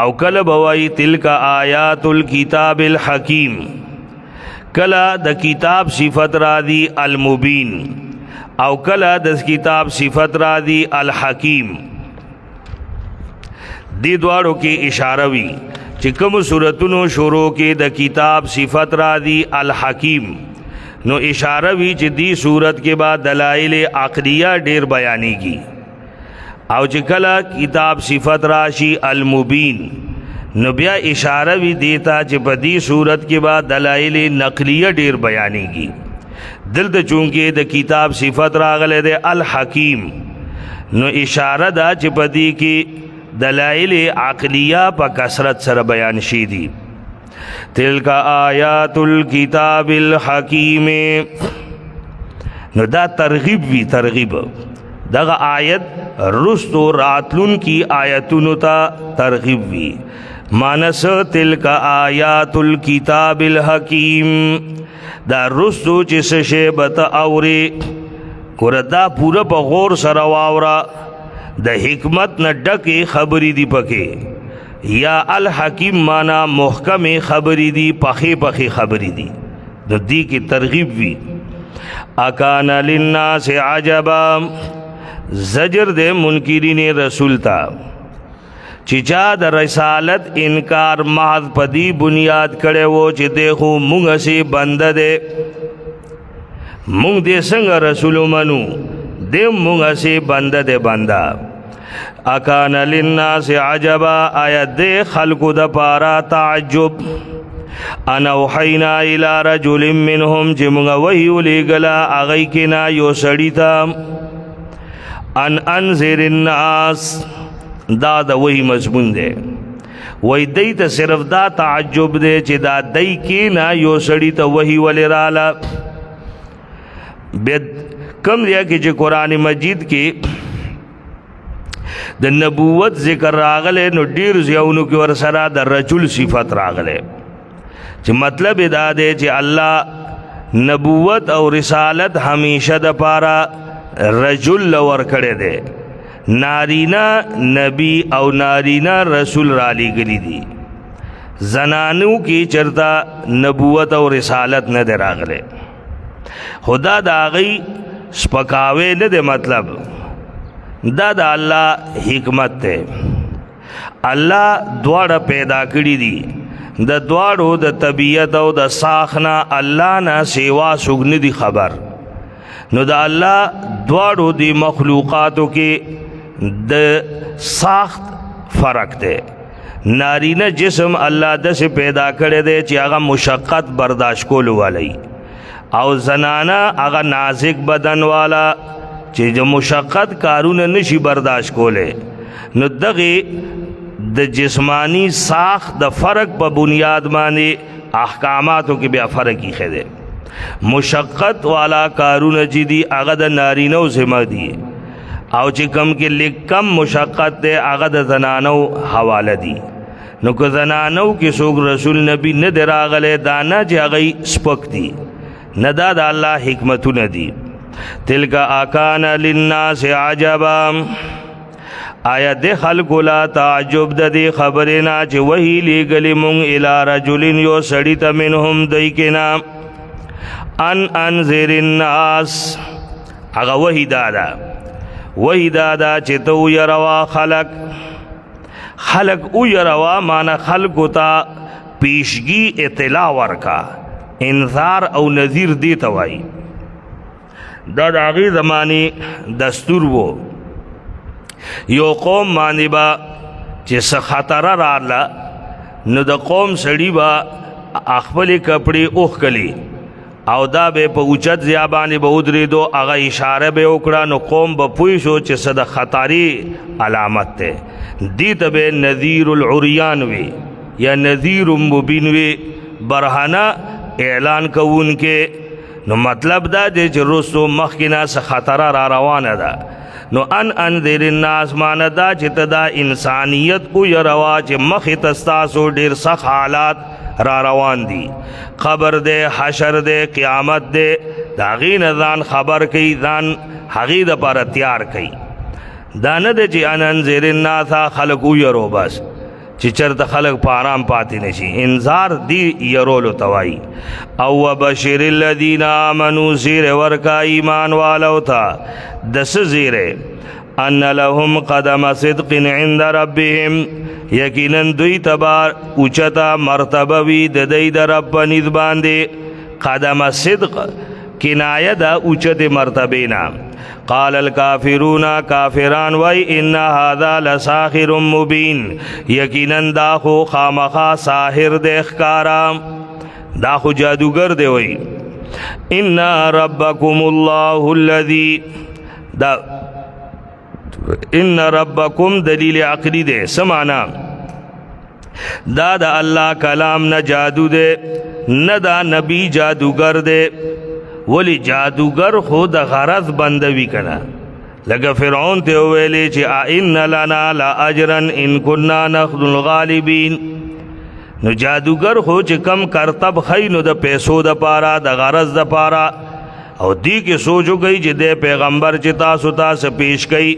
او کله بوای تلک آیات الکتاب الحکیم، کله د کتاب صفت را دی المبین او کله د کتاب صفت را دی الحکیم. دی دواړو کې اشاره وی چې کوم سورتونو شروع کې د کتاب صفت را دی الحکیم، نو اشاره وی چې دی صورت کې بعد دلائل عقلیه ډیر بیانېږي، او چې کله کتاب صفت راشي المبین نو بیا اشاره وی دیتا چې په دی صورت کې بعد دلائل نقلیه ډیر بیانېږي. دلته چونکې د کتاب صفت راغله د الحکیم، نو اشاره دا چې په دی کې دلائل عقلیه په کثرت سره بیان شي دي. تلک آیات الکتاب الحکیم، نو دا ترغیب وی، ترغیب دغه آیت رستو راتلون کی آیتونو تا ترغیب وی. مانس تلک آیات الکتاب الحکیم، دا رستو چس شیبت اوری کردا پورا پا غور سره واورا، د حکمت نه ډکه خبرې دی پکې. یا الحکیم مانا محکم خبرې دی، پخې پخې خبرې دی، د دې کې ترغیب وی. اکان للناس عجبا، زجر دے منکرین رسول تا چې چا د رسالت انکار محض پدی بنیاد کړي وو چې دیکھو مونږ سي بنده دے، مونږ دې څنګه رسول منو، دې مونږ سي بنده دے بندا. اکان للناس عجبا، آیا دې خلقو د پارا تعجب، انا وحینا الى رجل منهم چې مونږ وحی ولېږلا هغوی کې نه یو سړي ته ان انذر الناس، دا د وحی مضمون دی. وای دی ته صرف دا تعجب دی چې دا دی کې نه یو سړي ته وحی ولې راله. کم دی کې چې قرآن مجید کې د نبوت ذکر راغله، نو ډیر ځایونو کې ورسره د رجل صفت راغله، چې مطلب دا دی چې الله نبوت او رسالت همیشه د پاره رجل لور کړی دی، نارینا نبی او نارینا رسول را لېږلي دي. زنانو کې چرته نبوت او رسالت نه دی راغلی، خدا د هغوی سپکاوی نه دی، مطلب دا د الله حکمت دی. الله دواړه پیدا کړي دي، د دواړو د طبیعت او د ساخنا الله نه سیوا څوک نه دي خبر. نو د الله دواړو دی مخلوقاتو کې د ساخت فرق دی. نارینه جسم الله داسې پیدا کړی دی چې هغه مشقت برداشت کولو والی، او زنانه هغه نازک بدن والا چې د مشقت کارونه نشي برداشت کوله. نو دغه د جسمانی ساخت د فرق په بنیاد باندې احکاماتو کې بیا فرق یې خده. مشقت والا کارونه چې دي هغه د نارینو ذمہ دي، او چې کم کې لیک کم مشقت دی هغه د زنانو حواله دي. نو که زنانو کې څوک رسول نبی نه دی راغلی، دانا چې هغوی سپک دي، نه دا د الله حکمتونه دي. تلک آکان للناس عجبا، آیا د خلقو لا تعجب د دې خبرې نه چې وحی لېږلې مونږ الی رجل یو سړي ته منهم دوی کې نه ان انذر الناس، هغه وحی دادا، وحی دادا چې ته ویروا خلق ویروا، مانا خلقو ته پیشگی اطلاع ورکا، انذار او نذیر دی ته وایي. دا د هغې زمانې دستور و، یو قوم باندې به چې څه خطر راغله نو د قوم سړي به خپلې کپړې اوښکلي او دا به په اوچت ځای باندې به ودرېدو هغه اشاره به وکړه نو قوم به پوه شو چې څه د خطرې علامت دی دې ته به نذیر العریان وي یا نذیر مبین وي برهنه اعلان کوونکې نو مطلب دا دی چې رستو مخکې نه څه خطره را روانه ده نو انذر الناس معنی دا چې ته دا انسانیت ویروا چې مخې ته ستاسو ډېر سخت حالات را روان دي قبر دے حشر دے قیامت دے دا غی نه ځان خبر کئی ځان هغې دپاره تیار کئی دا نه ده چې انذر الناس خلق ویرو بس چې چرته خلق په آرام پاتې نشي انذار دی یرولو توای او وبشر الذین آمنوا زیر ورکا ایمان والو تا دس زیره ان لهم قدم صدق عند ربهم یقینا دوی تبار اوچتا مرتبه وی د دوی د رب په نسبت باندې قدم صدق کنایه دا اوچت مرتبه نام قال الكافرون کافران وی ان هذا لساحر مبین یقینا دا خو خامخا ساحر د ښکارا دا خو جادوگر دی وی ان ربکم الله الذی دا ان ربکم دلیل عقلی دے سمانا دا دا اللہ کلام نہ جادو دے نہ دا نبی جادوگر دے ولی جادوگر خود غرض بندوی کنا لگا فرعون تے ویلے چی ان لنا لا اجرن ان کننا نخذ الغالبین نو جادوگر خو چی کم کرتب خی نو دا پیسو دا پارا دا غرض دا پارا او دی کی سوچو گئی چی دے پیغمبر چی تاسو تاس پیش گئی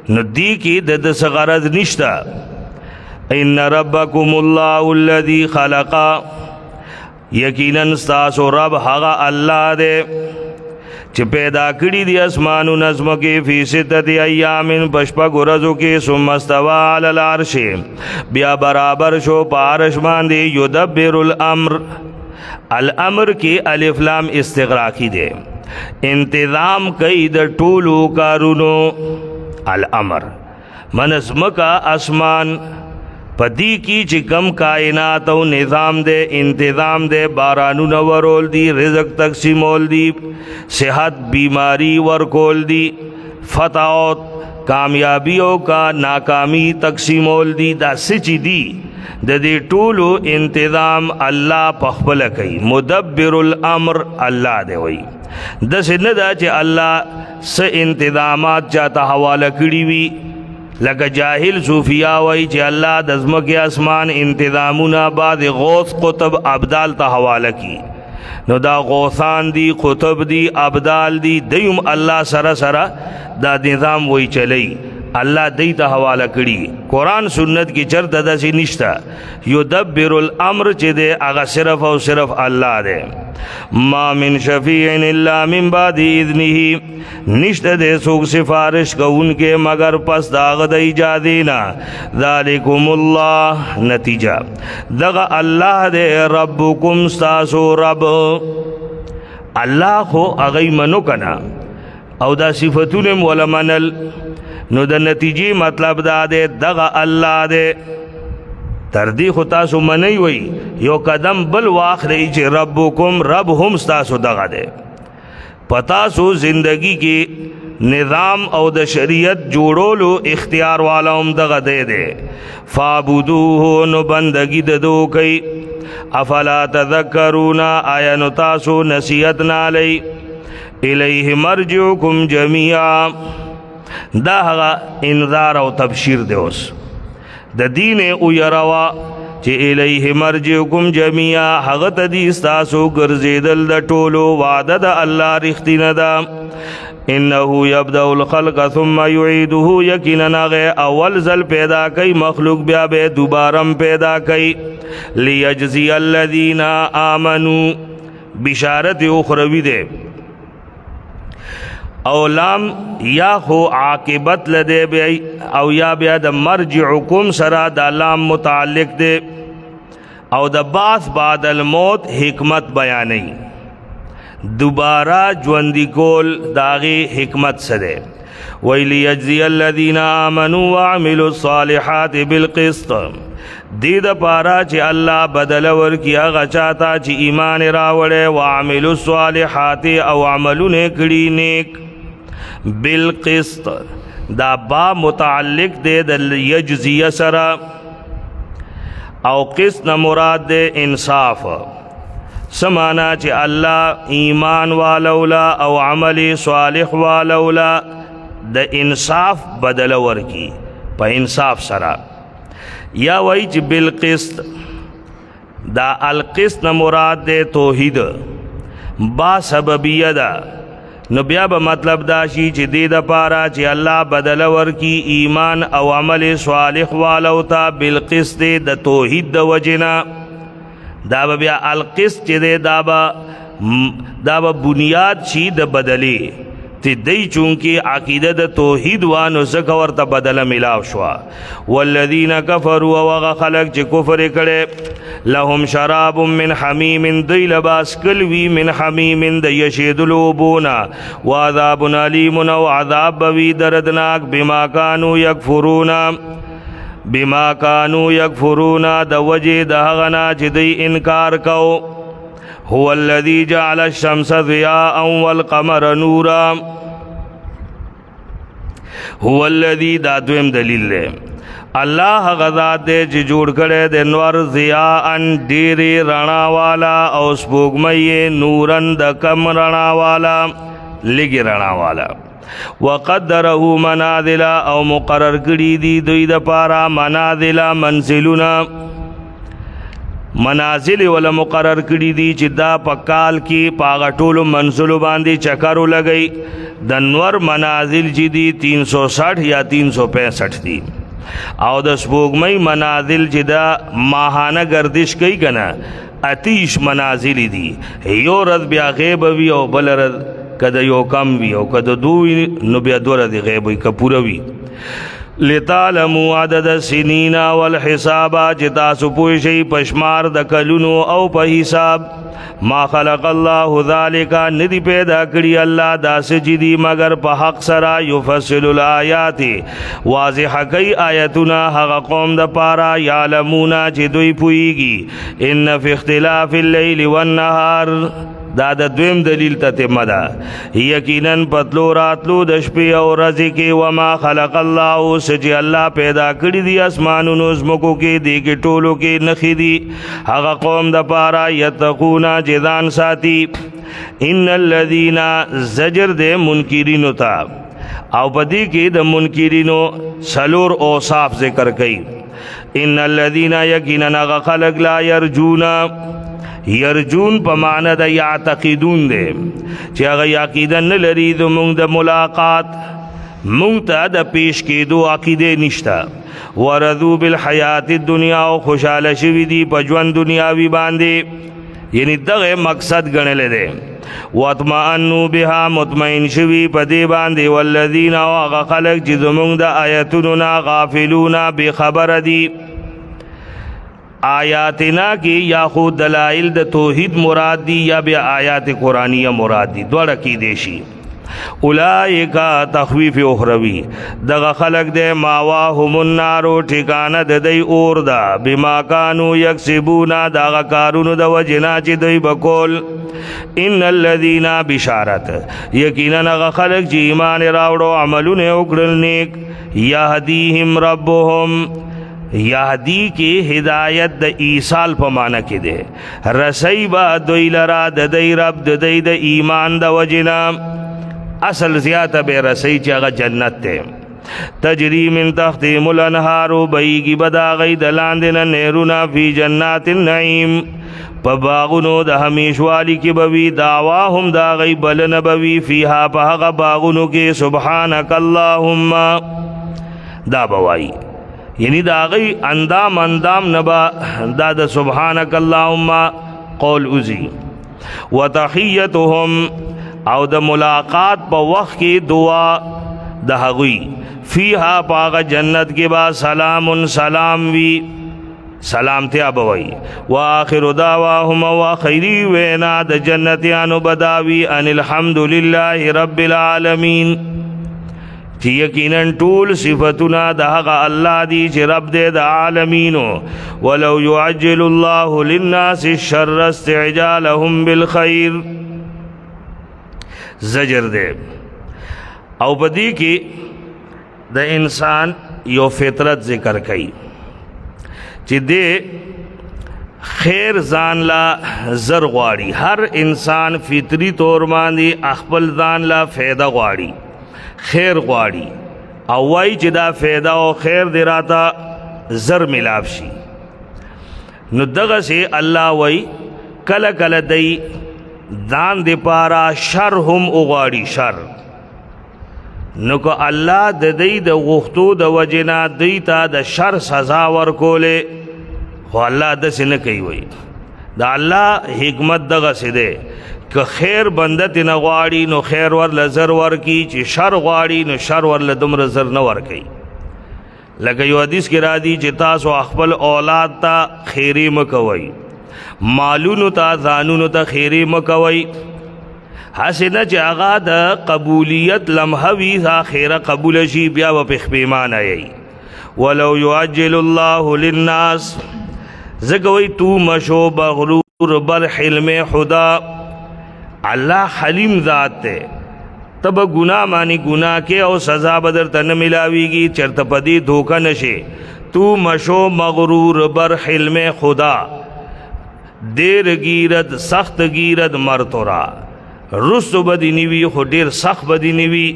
نو دی کی د غرض نشتا ان ربکم اللہ الذی خلقا یقینا ستاسو رب هغه الله دے چې پیدا کړی دی اسمانو نظم کې فی ستت ایام پشپا ګورزو کې ثم استوى علی العرش بیا برابر شو پارش باندې یدبر الامر الامر کې الف لام استغراقی دے انتظام کوي د ټولو کارونو الامر منظمکا اسمان پدی کی چې کم کائنات او نظام دے انتظام دے بارانو نورول دی رزق تقسیمول دی صحت بیماری ورکول دی فتح کامیابیوں کا ناکامی تقسیمول دی دا سچی دی د دې ټولو انتظام الله پخپل کوي مدبر الامر الله دی وی د سن دا چې الله س انتظامات چاته حواله کړی وی لکه جاهل صوفیا وی چې الله د ځمکې اسمان انتظامونه بعد غوث قطب ابدال ته حواله کی نو دا غوثان دی قطب دی ابدال دی دیم الله سره سره دا نظام وی چلی الله دی ته حواله کړي قرآن سنت کی چرته داسې نشته یدبر الامر چې دی هغه صرف او صرف الله دی ما من شفیع الا من بعد اذنه نشته دی څوک سفارش کوونکې مگر پس د هغه د اجازې نه ذلکم الله نتیجه دغه الله دی ربکم ستاسو رب الله خو هغه منو کنا او دا صفتونه مولا منل نو د نتیجې مطلب دا دے دغه الله دے تردی خو تاسو منی وی یو قدم بل واخلی چې ربکم رب هم ستاسو دغه دے پتاسو زندگی کی نظام او د شریعت جوړولو اختیار والا هم دغه دے فعبدوه نو بندگی ددو کئی افلا تذکرون آیا نو تاسو نصیحت نالی الیہ مرجعکم جمیعا دا هغه انذار او تبشیر دی اوس د دین او يروا چې الیه مرجعکم جميعا هغه ته دي تاسو ګرځیدل د ټولو وعده د الله رښتینه ده انه یبدأ الخلق ثم يعيده یقینا اول ځل پیدا کوي مخلوق بیا به دوباره پیدا کوي ليجزي الذين آمنوا بشارت اخروی ده او لام یا خو عاقبت لدے بی او یا بیا د مرجعکم سرا دا لام متعلق دے او د بعث بعد الموت حکمت بیانی دوبارہ جوندی کول داغی حکمت سدے وَلِيَجْزِيَ الَّذِينَ آمَنُوا وَعَمِلُوا الصَّالِحَاتِ بِالْقِسْطِ دې دپاره چې الله بدله ورکړي هغه چاته چې ایمان راوړی وعملوا الصالحات او عملونه کړي نیک بالقسط دا با متعلق دی د یجزیه سره او قسط نه مراد دی انصاف سمانا چې الله ایمان والولا او عمل صالح والولا د انصاف بدله ورکړي په انصاف سره یا وای چې بالقسط دا القسط نه مراد دی توحید با سببیه ده نو بیا به مطلب دا شي چې دې دپاره چې الله بدله ورکي ایمان او عمل صالح والو ته بالقسط د توحید د وجنا دا به بیا القسط چې دی دا به بنیاد شي د بدلی تی دی چونکی عقیده د توحید وانو زکه ورته بدله ملاو شوا والذین کفروا وغ خلق چې کفر کړي لهم شراب من حمیم دی لباس کلوی من حمیم د یشید لوبونا وعذاب علیم او عذاب بوی دردناک بما کانوا یکفرون د وجه د هغنا چې دی انکار کو هو الذي جعل الشمس ضياء والقمر نورا هو الذي دا دویم دلیل لے اللہ غذات دے چې جوړ کړي د نور ضیاء ډېرې رڼا والا او سپوږمۍ نورن د کم رڼا والا لږې رڼا والا وقدره منازل او مقرر کړي دي دوی دپاره منازل منزلونه منازل ولا مقرر کړي دي چې دا په کال کې پاغه ټولو منزلو باندې چکر لګي د نور منازل چې دي 360 یا 365 دي او د سپوږمۍ منازل چې دا ماهانه گردش کوي کنه 30 منازل دي یو ورځ بیا غیب وي او بل ورځ کده یو کم وي او کده دوی نو بیا دوه ورځې غیب وي که پوره وي لتعلموا عدد السنین والحساب چې تاسو پوه شئ پشمار د کلونو او په حساب ما خلق الله ذالک ندی پیدا کړی الله داسې چې دی مگر په حق سره یفصل الآیات واضح کوي آیتونه هغه قوم د پاره یعلمون چې دوی پوهیږي ان فی اختلاف الليل والنهار دا د دویم دلیل تتمه ده یقینا پتلو راتلو د شپې او ورځې کې وما خلق الله سچ الله پیدا کړی دی اسمانونو زمکو کې دی کې ټولو کې نخې دي هغه قوم د پاره یتقون جدان ساتي ان الذين زجر د منکرینو تا او بدی کې د منکرینو سلور اوصاف ذکر کړي ان الذين یقینا خلق لا یرجون په معنی د یعتقدون دی چې هغه عقیده نه لري زمونږ د ملاقات مونږ ته د پیش کېدو عقیده نشته ورضو بالحیات الدنیا او خوشحاله شوي دي په ژوند دنیاوي باندې یعنی دغه مقصد ګڼلی دی واطمئنوا بها مطمئن شوي په دې باندې والذین او هغه خلک چې زمونږ د آیتونو نه غافلون بخبره دي آیاتنا کی یا خود دلائل د توحید مراد دی یا بیا آیات قرآنیہ مراد دی دوڑا کی دیشی اولائکا تخویف اخروی دغا خلق دے ماواهم النارو ٹھکانا دی اور دا بما کانو یکسبونا داغا کارونو دا وجنا چی دی بکول ان الذین بشارت یقینا غا خلق جی ایمان راوڑو عملون اکڑل نیک یهدیهم ربهم یهدی کی ہدایت د ایصال په معنی کې ده رسی با دوی لرا د دی رب د دی د ایمان د وجنا اصل زیاته به رسی چې هغه جنت ته تجری من تحتهم الانهار بیگی بدا غی دلاندن نهرونا فی جنات النعیم په باغونو د همیشوالی کې بوي دعواهم دا غی بلن بوي فیها په هغه باغونو کې سبحانك اللهم دا بوای یعنی دا غی اندام نبا دا د سبحانک اللهم قول اوزی وتحیتهم او د ملاقات په وخت کې دعا د هغوی فیها پاغ جنت کې با سلام وی سلامتیا بوي واخر دعواهم واخری وینا د جنتیانو بداوی ان الحمد لله رب العالمین چې یقینا ټول صفتنا د هغه الله دی چې رب دی د عالمینو. ولو يعجل الله للناس الشر استعجالهم بالخير زجر دی. او بدی کې د انسان یو فطرت ذکر کړي چې دې خیر ځان لا زر غواړي. هر انسان فطری طور باندې خپل ځان لا فایده غواړي، خیر غواړي، او وای چې دا فایده او خیر دی راته زر ملاف شي. نو دغه سي الله وای کله کله دی ځان دی پارا شر هم غواړي شر. نو کو الله د دې د غوښتو د وجنا دی ته د شر سزا ورکوله، خو الله د سینه کوي. وای دا الله حکمت دغه سي ده که خیر بنده تی نغواړي نو خیر ورله زر ورکی، چې شر غواړي نو شر ورله دومره زر نه ورکی. لکه یو حدیث کې را دي چې تاسو خپل اولاد ته خیری مکوئ، مالونو ته ځانونو ته خیری مکوئ، حسنه چې هغه د قبولیت لمحه وي خیره قبول شي بیا به پښیمانه یي. ولو يعجل الله للناس زګوي تو مشو بغرور بر حلم خدا. اللہ حلیم ذات تے تب گناہ مانی گناہ کے او سزا بدر تن ملاوی گی چرت پدی دھوکا نشے. تو مشو مغرور بر حلم خدا دیر گیرد سخت گیرد مرتورا. رسو بدی نیوی خو دیر سخت بدی نیوی.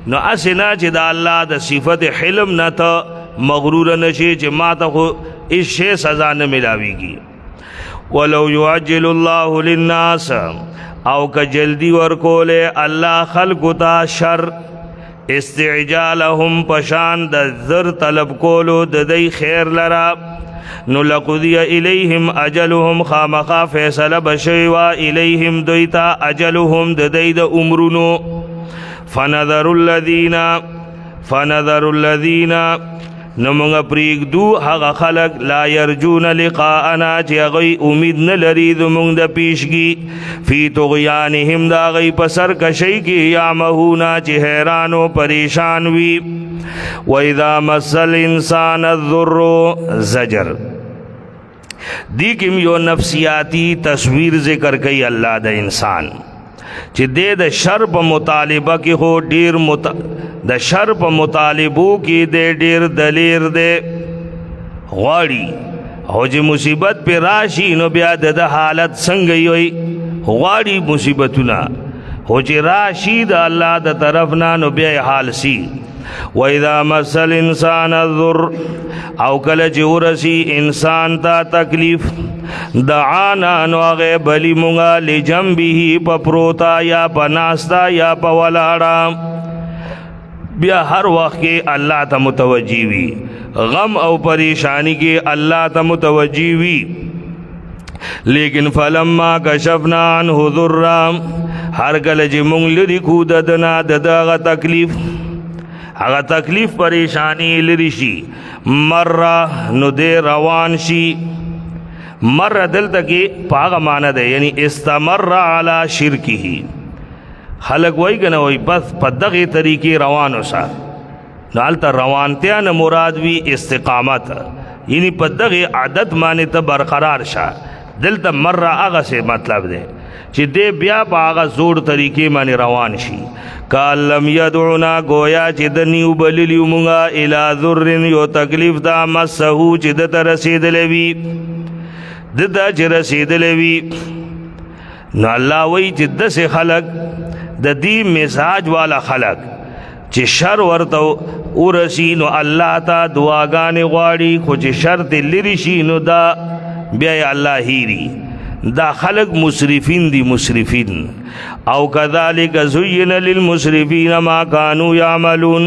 نو اسنا چې دا اللہ دا صفت حلم نا تا مغرور نشے چې ما تا خو اس شے سزا نہ ملاوی گی. ولو يعجل الله للناس او که جلدی ورکولے اللہ خلق تا شر استعجالهم پشان د زر طلب کولو د دی خیر لرا. نو لقضی الیہم اجلهم خامخا فیصل بشیوا الیہم دویتا اجلهم د دی د عمرونو. فنظر الذین نمونگ پریگ دو حق خلق لا یرجون لقاءنا چی اغی امید نلری دمونگ دا پیشگی فی طغیانهم دا اغی پسر کشی کی یعمہونا چی حیرانو پریشان وی. وَإِذَا مَسَّ الْإِنسَانَ الضُّرُّ زجر دی کم یو نفسیاتی تصویر ذکر کئی اللہ دا انسان چې د شر په مطالبه کې هو ډیر د شر په مطالبو کې د ډیر دلیر دی غواړي، او چې مصیبت په راشي نو بیا د حالت څنګه وي غواړي مصیبتونه، هو چې راشي د الله د طرف نه نو بیا حال سی. وَإِذَا مَسَّ الْإِنسَانَ الضُّرُّ او کله چې ورسی انسان ته تکلیف دعانا نو هغه بلی مونږه لجنبه په پروتا یا په ناستا یا په ولاړه، بیا هر وخت کې الله ته متوجی وي، غم او پریشانی کې الله ته متوجی وي. لیکن فلما کشفنا عنه ضر هر کله چې مونږ لري کو ددنا دغه تکلیف هغه تکلیف پریشانی لري شي مره نو دې روان شي. مر دلته کې پاغه معنی ده یعنی استمر علی شرکه. خلق وای کنه وای بس په دغه طریقې روان وسه، نالته روانتیا نه مراد وی استقامت، یعنی په دغه عادت باندې ته برقرار شه. دلته مر هغه څه مطلب ده چې دې بیا په هغه زور طریقې باندې روان شي. کالم یدعونا گویا چې د نیو بللی مونږه الی ذر یو تکلیف دا مسهو چې د ته رسېدلی وي دته چې رسېدلی وي. نو الله وایي چې داسې خلق د دې مزاج والا خلق چې شر ورته ورسي نو الله ته دعاګانې غواړي، خو چې شر دې لرې شي نو دا بیا یې الله هیري. دا خلق مسرفین دی مسرفین. او کذالک زین للمسرفین ما کانوا یعملون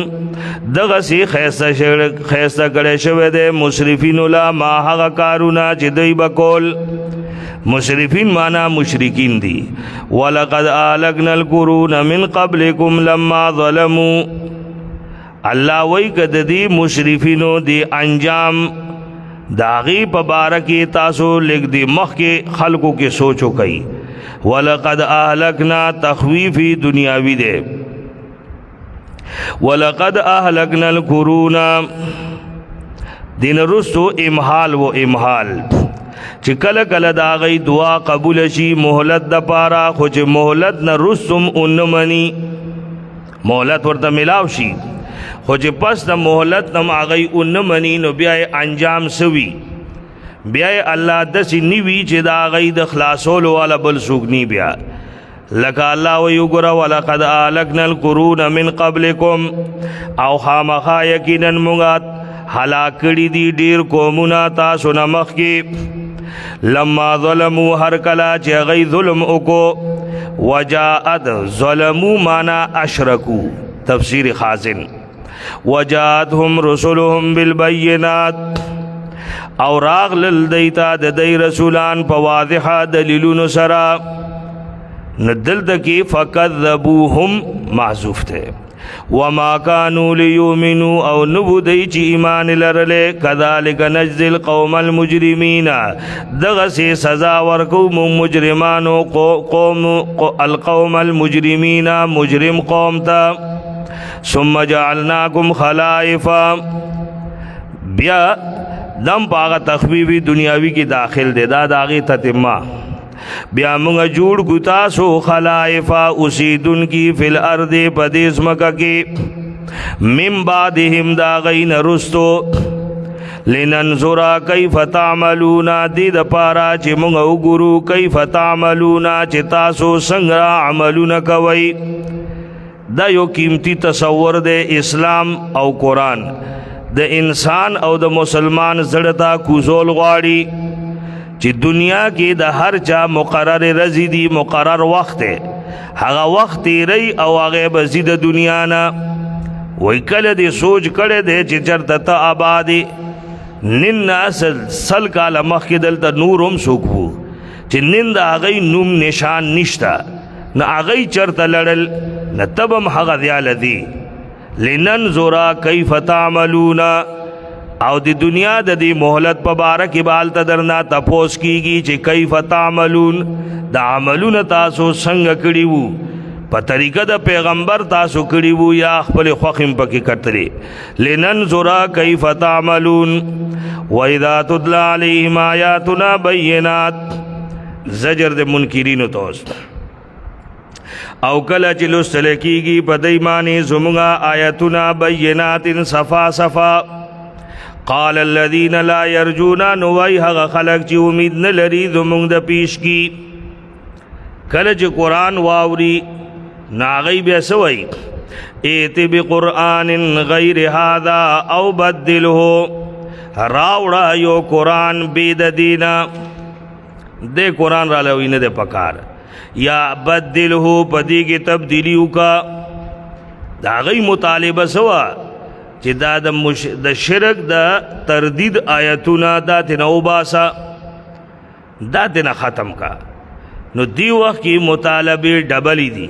دغه سی خیسته کړی شوی دی مسرفین لا ما هغه کارونه چې دوی بکول. مسرفین مانا مشرکین دی. ولقد آلکنا القرون من قبلکم لما ظلموا اللہ وی کد دی مشرفینو دی انجام داغی پا بارکی تاسو لگ دی مخ کے خلقوں کے سوچو کئی. وَلَقَدْ أَهْلَكْنَا تخویفی دنیاوی دے ولقد اهلكنا القرون دین رسو امحال و امحال چې کله کله دا غي دعا قبول شي مهلت د پارا خو چې مهلت نه رسم اونمني مهلت ورته ملاو شي خو چې پس د مهلت نه غي اونمني نو بیا انجام سوي بیا الله د سنوي چې دا غي د خلاصول والا بل سوګني بیا لکه الله ویګره ولقد اهلكنا القرون من قبلكم او خامخا یقینا موږ هلاک کړي دي ډیر قومونه تاسو نه مخکې لما ظلموا هر کله چې غي ظلم وکړو وجاءت ظلموا معنا اشرکو تفسیر خازن وجاءتهم رسلهم بالبينات او راغلل دیتا د دی رسولان په واضحه دلیلونو سره ندل دکی فکذبوهم محذوف ته وما كانوا ليؤمنوا او نبو دی چی ایمان لرلے کذالک نجزی القوم المجرمین دغسی سزا ورکو مجرمانو القوم المجرمین مجرم قوم تا ثم جعلناکم خلائفا بیا دم پاغا تخفیفی دنیاوی کی داخل دے دا داغی تتمہ بیا مونږ جوړ کو تاسو خلائفا اوسیدون کی فل ارض پدیس مکه کې من بعدهم دا غین رستو لننظر کیف تعملون دې د پارا چې مونږ وګورو کیف تعملون چې تاسو څنګه عملونه کوي دا یو قیمتي تصور دی اسلام او قرآن د انسان او د مسلمان زړه ته کوزول غواړي چې دنیا کې د هر چا مقرر رزي دي مقرر وخت هغه وخت ری او هغه بزی د دنیا نه وای کله دې سوچ کړي دې چې چرته ته آبادی نن اصل سل کاله مخکې دلته نورم سوکو چې نن د هغه نوم نشان نشتا نه هغه چرته لړل نه تبم هغه دیال دی لننظر کیف تعملون او د دنیا د دې مهلت په باره کې بالته درنا تپوس کیږي چې کیف تعملون د عملونه تاسو څنګه کړي وو په طریقه د پیغمبر تاسو کړي وو یا خپل خوخم پکې کړتلې لننظر کیف تعملون واذا تتلى عليهم آیاتنا بینات زجر د منکرین توس او کله چې لوستل کیږي په دایمانه زموږه آیاتنا بینات صفا صفا قال الذين لا يرجون نوای هغه خلق چې امید نه لري زمونږ د پیش کی کله چې قرآن واوري ناغی بیا سوئی ایت بقرآن غیر هذا او بدله راوڑا یو قرآن بید دینا دے قرآن را لوی نه دے پکار یا بدله پدی کی تبدیلیو کا دا غی مطالبه سوا چې دا د شرک د تردید آیتونه دا تینا اوباسا دا تینا ختم کا نو دی وقت کی مطالبه ڈبلی دی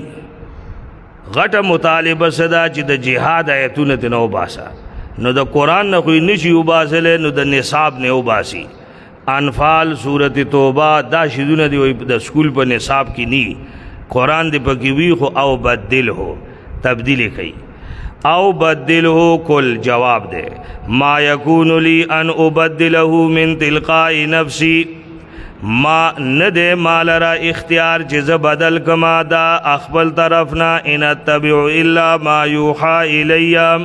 غټه مطالبه صدا چې د جهاد آیتونه تینا اوباسا نو د قرآن نه کوئی نشي اوباسله نو د نصاب نه اوباسی انفال سورت توبه دا شیدونه دی د سکول په نصاب کې نی قرآن دی پکې وی خو او بدل ہو تبدیل کئی او بدله کل جواب دے ما یکون لی ان ابدله من تلقاء نفسی ما ندے مال را اختیار چیز بدل کما دا اخبل طرفنا ان اتبع الا ما یوحا الیم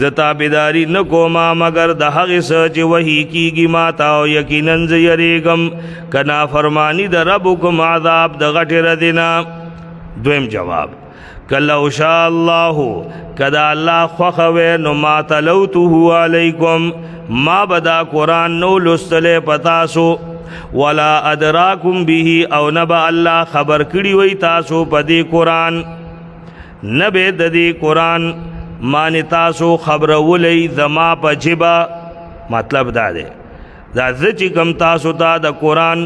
زتابداری نکو ما مگر دا حق سچ وحی کیگی ما تاو یقیناً زیریگم کنا فرمانی دا ربکم عذاب دا غٹر دینا دویم جواب کلو شاء اللہ کدا اللہ خوخوے نو ما تلوتو علیکم ما بدا قرآن نو لستلے پتاسو ولا ادراکم به او نبا اللہ خبر کری وی تاسو پدی قرآن نبی ددی قرآن مانی تاسو خبر ولی زما پا جبا مطلب دا دے دا زچی کم تاسو تا دا قرآن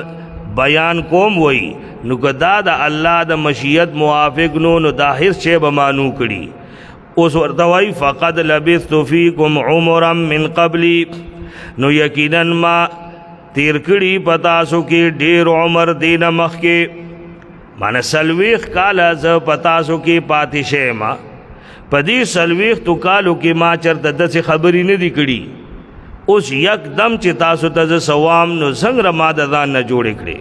بیان کوم وی نو کدا دا اللہ دا مشیت موافق نو دا حس چے بمانو کری اس ورطوئی فقد لبثت فیکم عمرا من قبلی نو یقیناً ما تیر کری پتاسو کی ډیر عمر دین مخ کے مانا سلویخ کالا ز پتاسو کی پاتشے ما پدې سلويختو کالو کې ما چرته داسې خبرې نه دي کړي، اوس یکدم چې تاسو ته زه سوام نو څنګه ما د ځان نه جوړې کړې.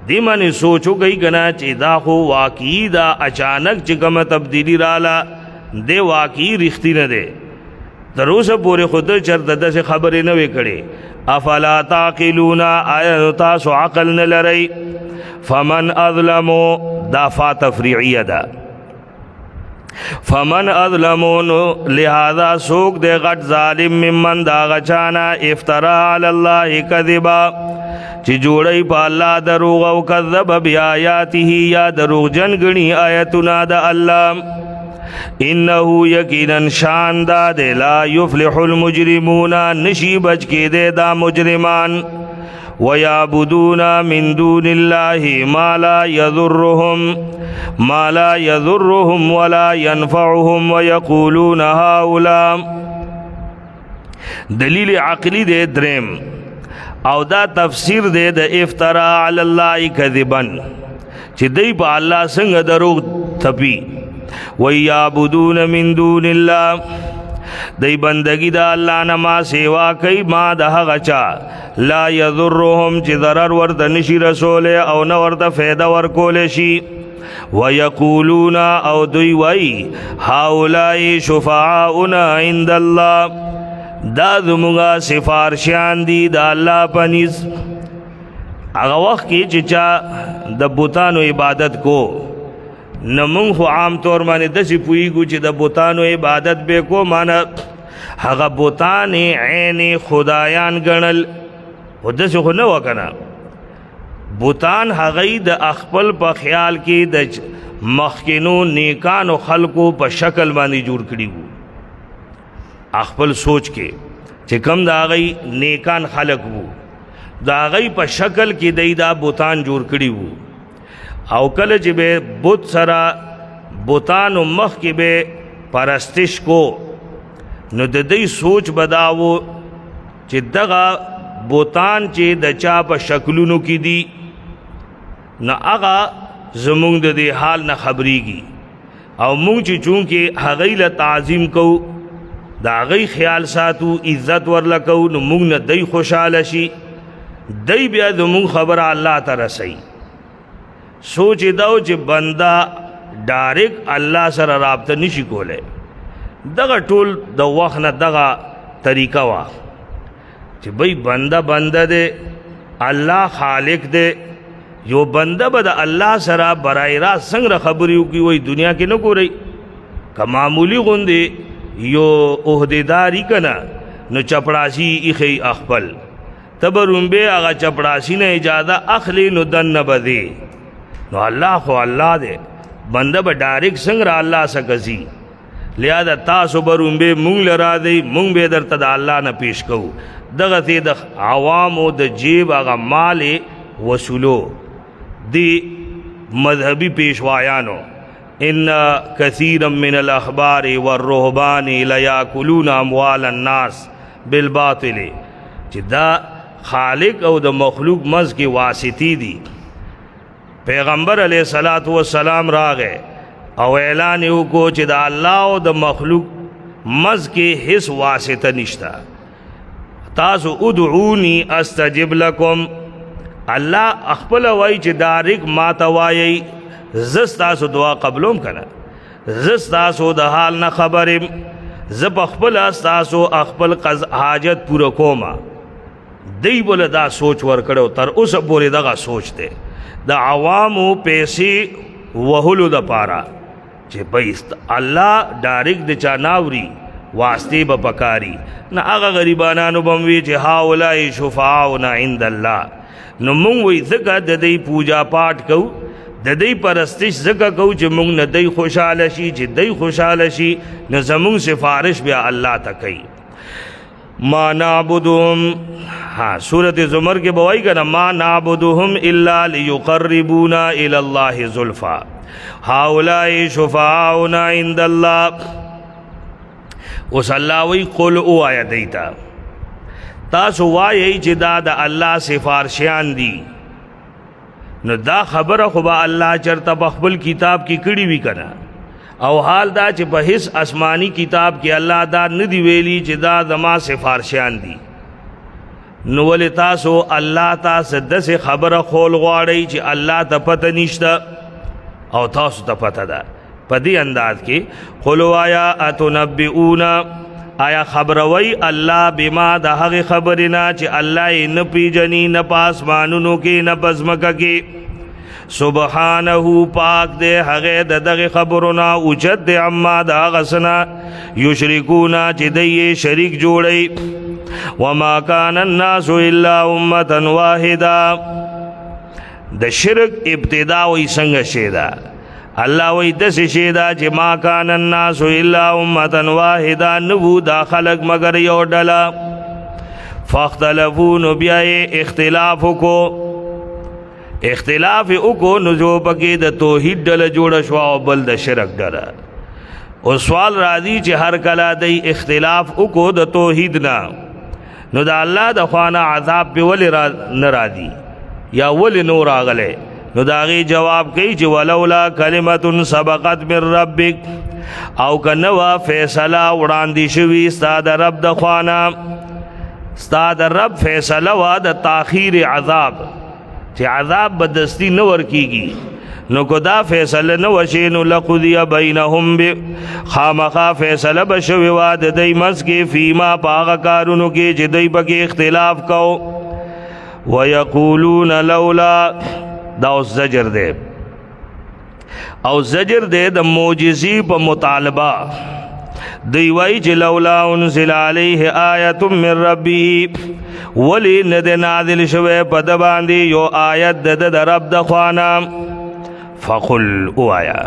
دې باندې سوچ وکړئ که نه چې دا خو واقعي دا اچانک چې کومه تبدیلي راله دی واقعي رښتینه دی. تر اوسه پورې خو ده چرته داسې خبرې نه وې کړې. افلا تعقلون، آیا تاسو عقل نه لرئ؟ فمن اظلمو، دا فا تفریعیه ده، فمن اظلمو نو لہذا سوک دے غٹ ظالم ممن دا غچانا افترا علی اللہ کذبا چی جوڑی پا اللہ دروغ و کذب بی آیاته یا دروغ جنگنی آیتنا دا اللہ. انہو یقینا شان دا دے لا یفلح المجرمون، نشی بچ کے دے دا مجرمان. وَيَعْبُدُونَ مِن دُونِ اللَّهِ مَا لَا يَضُرُّهُمْ وَلَا يَنفَعُهُمْ وَيَقُولُونَ هَؤُلَاءِ. دلیل عقلی دے درم او دا تفسیر دے دا افترا علی اللہ کذبا چی دی پا اللہ سنگ دروغ تپی. وَيَعْبُدُونَ مِن دُونِ اللَّهِ، دی بندگی دا اللہ نما سیوا کئی ما دا غچا لا یضرهم چی ضرر ورد نشی رسولے او نورد فیدہ ورکولے شی. ویقولون او دوی وی هؤلاء شفعاؤنا عند اللہ، دا دمگا سفارشان دی دا اللہ پنیز. اگا وقت کی چچا دا بوتانو عبادت کو نمونگ خو عام طور مانے دسی پوئیگو چی دا بوتانو عبادت بے کو مانا اگا بوتان عین خدایان گنل و دسی خو نو کنا. بوتان هغی د اخپل په خیال کې د مخکینو نیکانو خلقو په شکل باندې جوړ کړي وو. اخپل سوچ کې چې کم د هغی نیکان خلق وو د هغی په شکل کې دی دا بوتان جوړ کړي وو. او کله چې به بت سره بوتانو مخ کې به پرستش کو نو د دې سوچ بداوو چې دغه بوتان چې د چا په شکلونو کې دي نه هغه زمونږ د دې حال نه خبرېږي او مونږ چې چونکې هغې له تعظیم کوو د هغې خیال ساتو عزت ورله کوو نو مونږ نه دی خوشحاله شي دی بیا زمونږ خبره الله ته رسوي. سوچ دا و چې بنده ډایرک الله سره رابطه نشي کولی. دغه ټول د وخت نه دغه طریقه وه چې بھئی بنده دے اللہ خالق دے. یو بنده به د الله سره برای راست څنګه خبرې وکړي وایي دنیا کې نه ګورئ که معمولی غوندې یو عهدیداري که نه نو چپړاسي ایښی اخپل ته به رومبې هغه چپړاسي نه اجازه اخلي نو دننه به دی. نو الله خو الله دی، بنده به ډایرک څنګه را الله څخه ځي. لہذا تاسو به رومبې مونږ له راځئ مونږ به درته د الله نه پیش کوو. دغه تی د عوامو د جیب هغه مال وصولو دی مذهبی پیشوایانو. ان کثیرا من الاخبار والرهبان لیاکلون اموال الناس بالباطل، چې دا خالق او د مخلوق مز کې واسطی دی. پیغمبر علیہ الصلوۃ والسلام راغے او اعلان وکړو چې د الله او د مخلوق مز کې هیڅ واسطه نشته. تاسو ادعونی استجب لکم، الله خپل وای چې ډایرک ما ته وایي زه تاسو دعا قبلوم کنه، زه تاسو د حال نه خبرم، زه په خپل تاسو خپل حاجت پوره کوم. دی بوله دا سوچ ورکړو تر اوسه پورې دغه سوچ دی د عوامو پیسې وهلو د پاره چې بایست الله ډایرک د چا ناوري واسطه به پکاري نه هغه غریبانانو بم وی چې هاولای شفاعنا عند الله. نو مونږ وی ځکه د دې پوجا پاٹ کو د دې پرستش ځکه کو چې مونږ نه دی خوشاله شي چې دی خوشاله شي نو زمونږ سفارش بیا الله ته کوي. ما نعبدهم، ہاں سورۃ زمر کے بوائی کا نا ما نعبدهم الا لیقربونا الی اللہ زلفا هؤلاء شفاعنا عند اللہ. اس اللہ وی قل او آیا دیتا تاسو وایي چې دا د الله سفارشیان دي نو دا خبره خو به الله چرته په خپل کتاب کې کړي وي کنه او حال دا چې په هیڅ آسمانی کتاب کې الله دا ندی ویلی چې دا زما سفارشیان دي. نو ولې تاسو الله تاسو داسې خبره خول غواړئ چې الله ته پته نشته او تاسو ته پته ده. په دې انداز کې قل وایا اتنبئون آیا خبروي الله بما د هغې خبرې نه چې الله یې نه پیژني نه په اسمانونو کې نه په ځمکه کې. سبحانه پاک دے هغه د دغه خبرونه اوچت دے عما د هغه سنا یشرکون چې دی شریک جوړي. وما كان الناس الا امه واحده. د شرک ابتدا وي څنګه شیدا الله وی د شیدا چې ما كان الناس الا امه واحده نو دا خلق مگر یو ډله. فاختلفون بیا اختلاف کو اختلاف اکو نزو پکی د توحید ډله جوړه شو او بل د شرک ډله. او سوال راځي چې هر کله د اختلاف اکو د توحید نه نو د الله د خوانه عذاب په ولې نه راځي یا ولې نور راغله. نو دا غي جواب کوي چې ولولا کلمه سبقت من ربک او کنه فیصله وړاندې شوی ستاد رب د خوانه ستاد رب فیصله وا د تاخير عذاب چې عذاب بدستی نو ورکیږي. نو کو دا فیصله نو وشینو لقضی بینهم خامخا فیصله بشوی واد دی مسکی فیما پاغ کارونو کې چې دی پکې اختلاف کو. ویقولون لولا دا اوس زجر دے او زجر دے د معجزی په مطالبه. دی وای چې لولا انزل علیه آیت من ربه ولی ند نازل شوه په د باندې یو آیت د رب د خوانا. فقل اوایا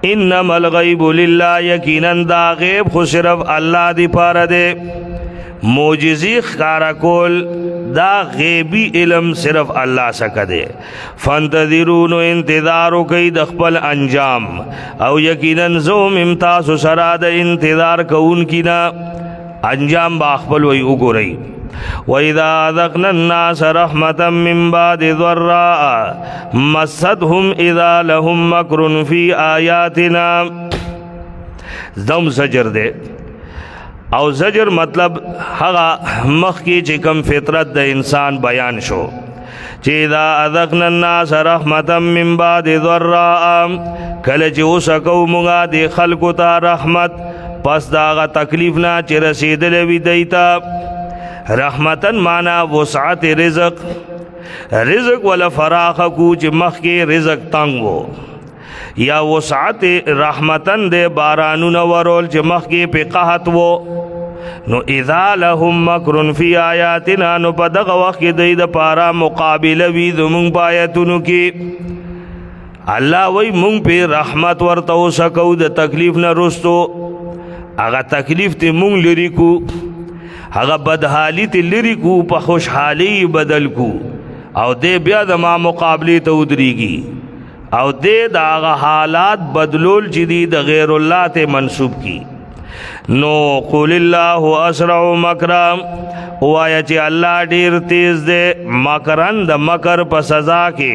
انما الغیب لله یقینا دا غیب خو صرف الله دی پاره دی. معجزی خارا کول دا غیبی علم صرف اللہ سکا دے. فانتظرون انتظارو کئی د خپل انجام او یقیناً زوم امتاز سرا د انتظار کون کی نا انجام با خپل وی اگو رئی. وَإِذَا أَذَقْنَا النَّاسَ رَحْمَةً مِّن بَعْدِ ضَرَّاءٍ مَّسَّتْهُمْ إِذَا لَهُم مَّكْرٌ فِي آيَاتِنَا. دم زجر دے او زجر مطلب هغه مخ کې چې کم فطرت د انسان بیان شو چې اذا اذقنا الناس رحمتا من بعد ضراء کله چې وسکو مونږه د خلکو ته رحمت پس داغه تکلیف نه چې رسیدلې وي دیتا. رحمتن معنا وسعت رزق رزق ولا فراخ کو چې مخ کې رزق تنگ وو یا وسعت رحمتن دے بارانون ورول چې مخ کې په قحط وو. نو اذا لهم مکر فی آیاتنا نو په دغه وخت کې د پارا مقابله وی زمون پایتونو کې الله وی مونږ په رحمت ورته وسکو د تکلیف نه رستو. هغه تکلیف ته مونږ لري کو هغه بدحالی ته لري کو په خوشحالی بدل کو او دې بیا د ما مقابله ته ودرېږي او دې دا حالات بدلول جدید غیر الله ته منسوب کی. نو قول الله اسرع مکرا وایا چې الله ډیر تیز دے مکرن د مکر په سزا کې.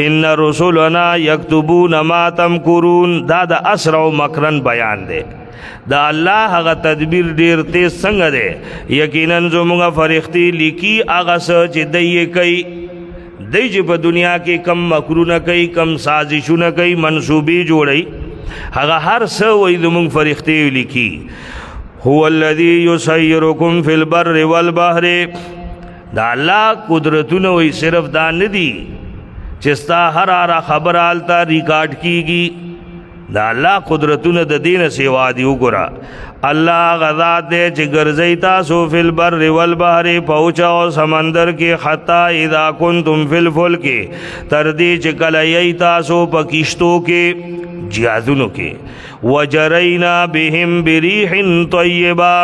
ان رسولنا یكتبون ما تمکرون دا د اسرع مکرن بیان دے. دا الله هغه تدبیر ډیر تیز څنګه دے یقینا زموږ فرښتې لیکي هغه څه چې دی کوي. دی چې په دنیا کې کم مکرونه کوي کم سازشونه کوي منصوبې جوړي هغه هر څه وایي زموږ فرښتې لیکي. هو الذي يسيركم في البر والبحر. دا الله قدرتونه وایي صرف دا نه دي چې ستا هر هر خبره هلته ریکارډ کیږي. دا الله قدرتونه د دین سیوا دی. وګوره الله غذات دے چې ګرځي تاسو فی البر والبحر پوچاو سمندر کې حتا اذا کنتم فی الفلک تر دې چې کله یی تاسو په کشتو کې جهازونو کې وجرینا بهم بریح طیبه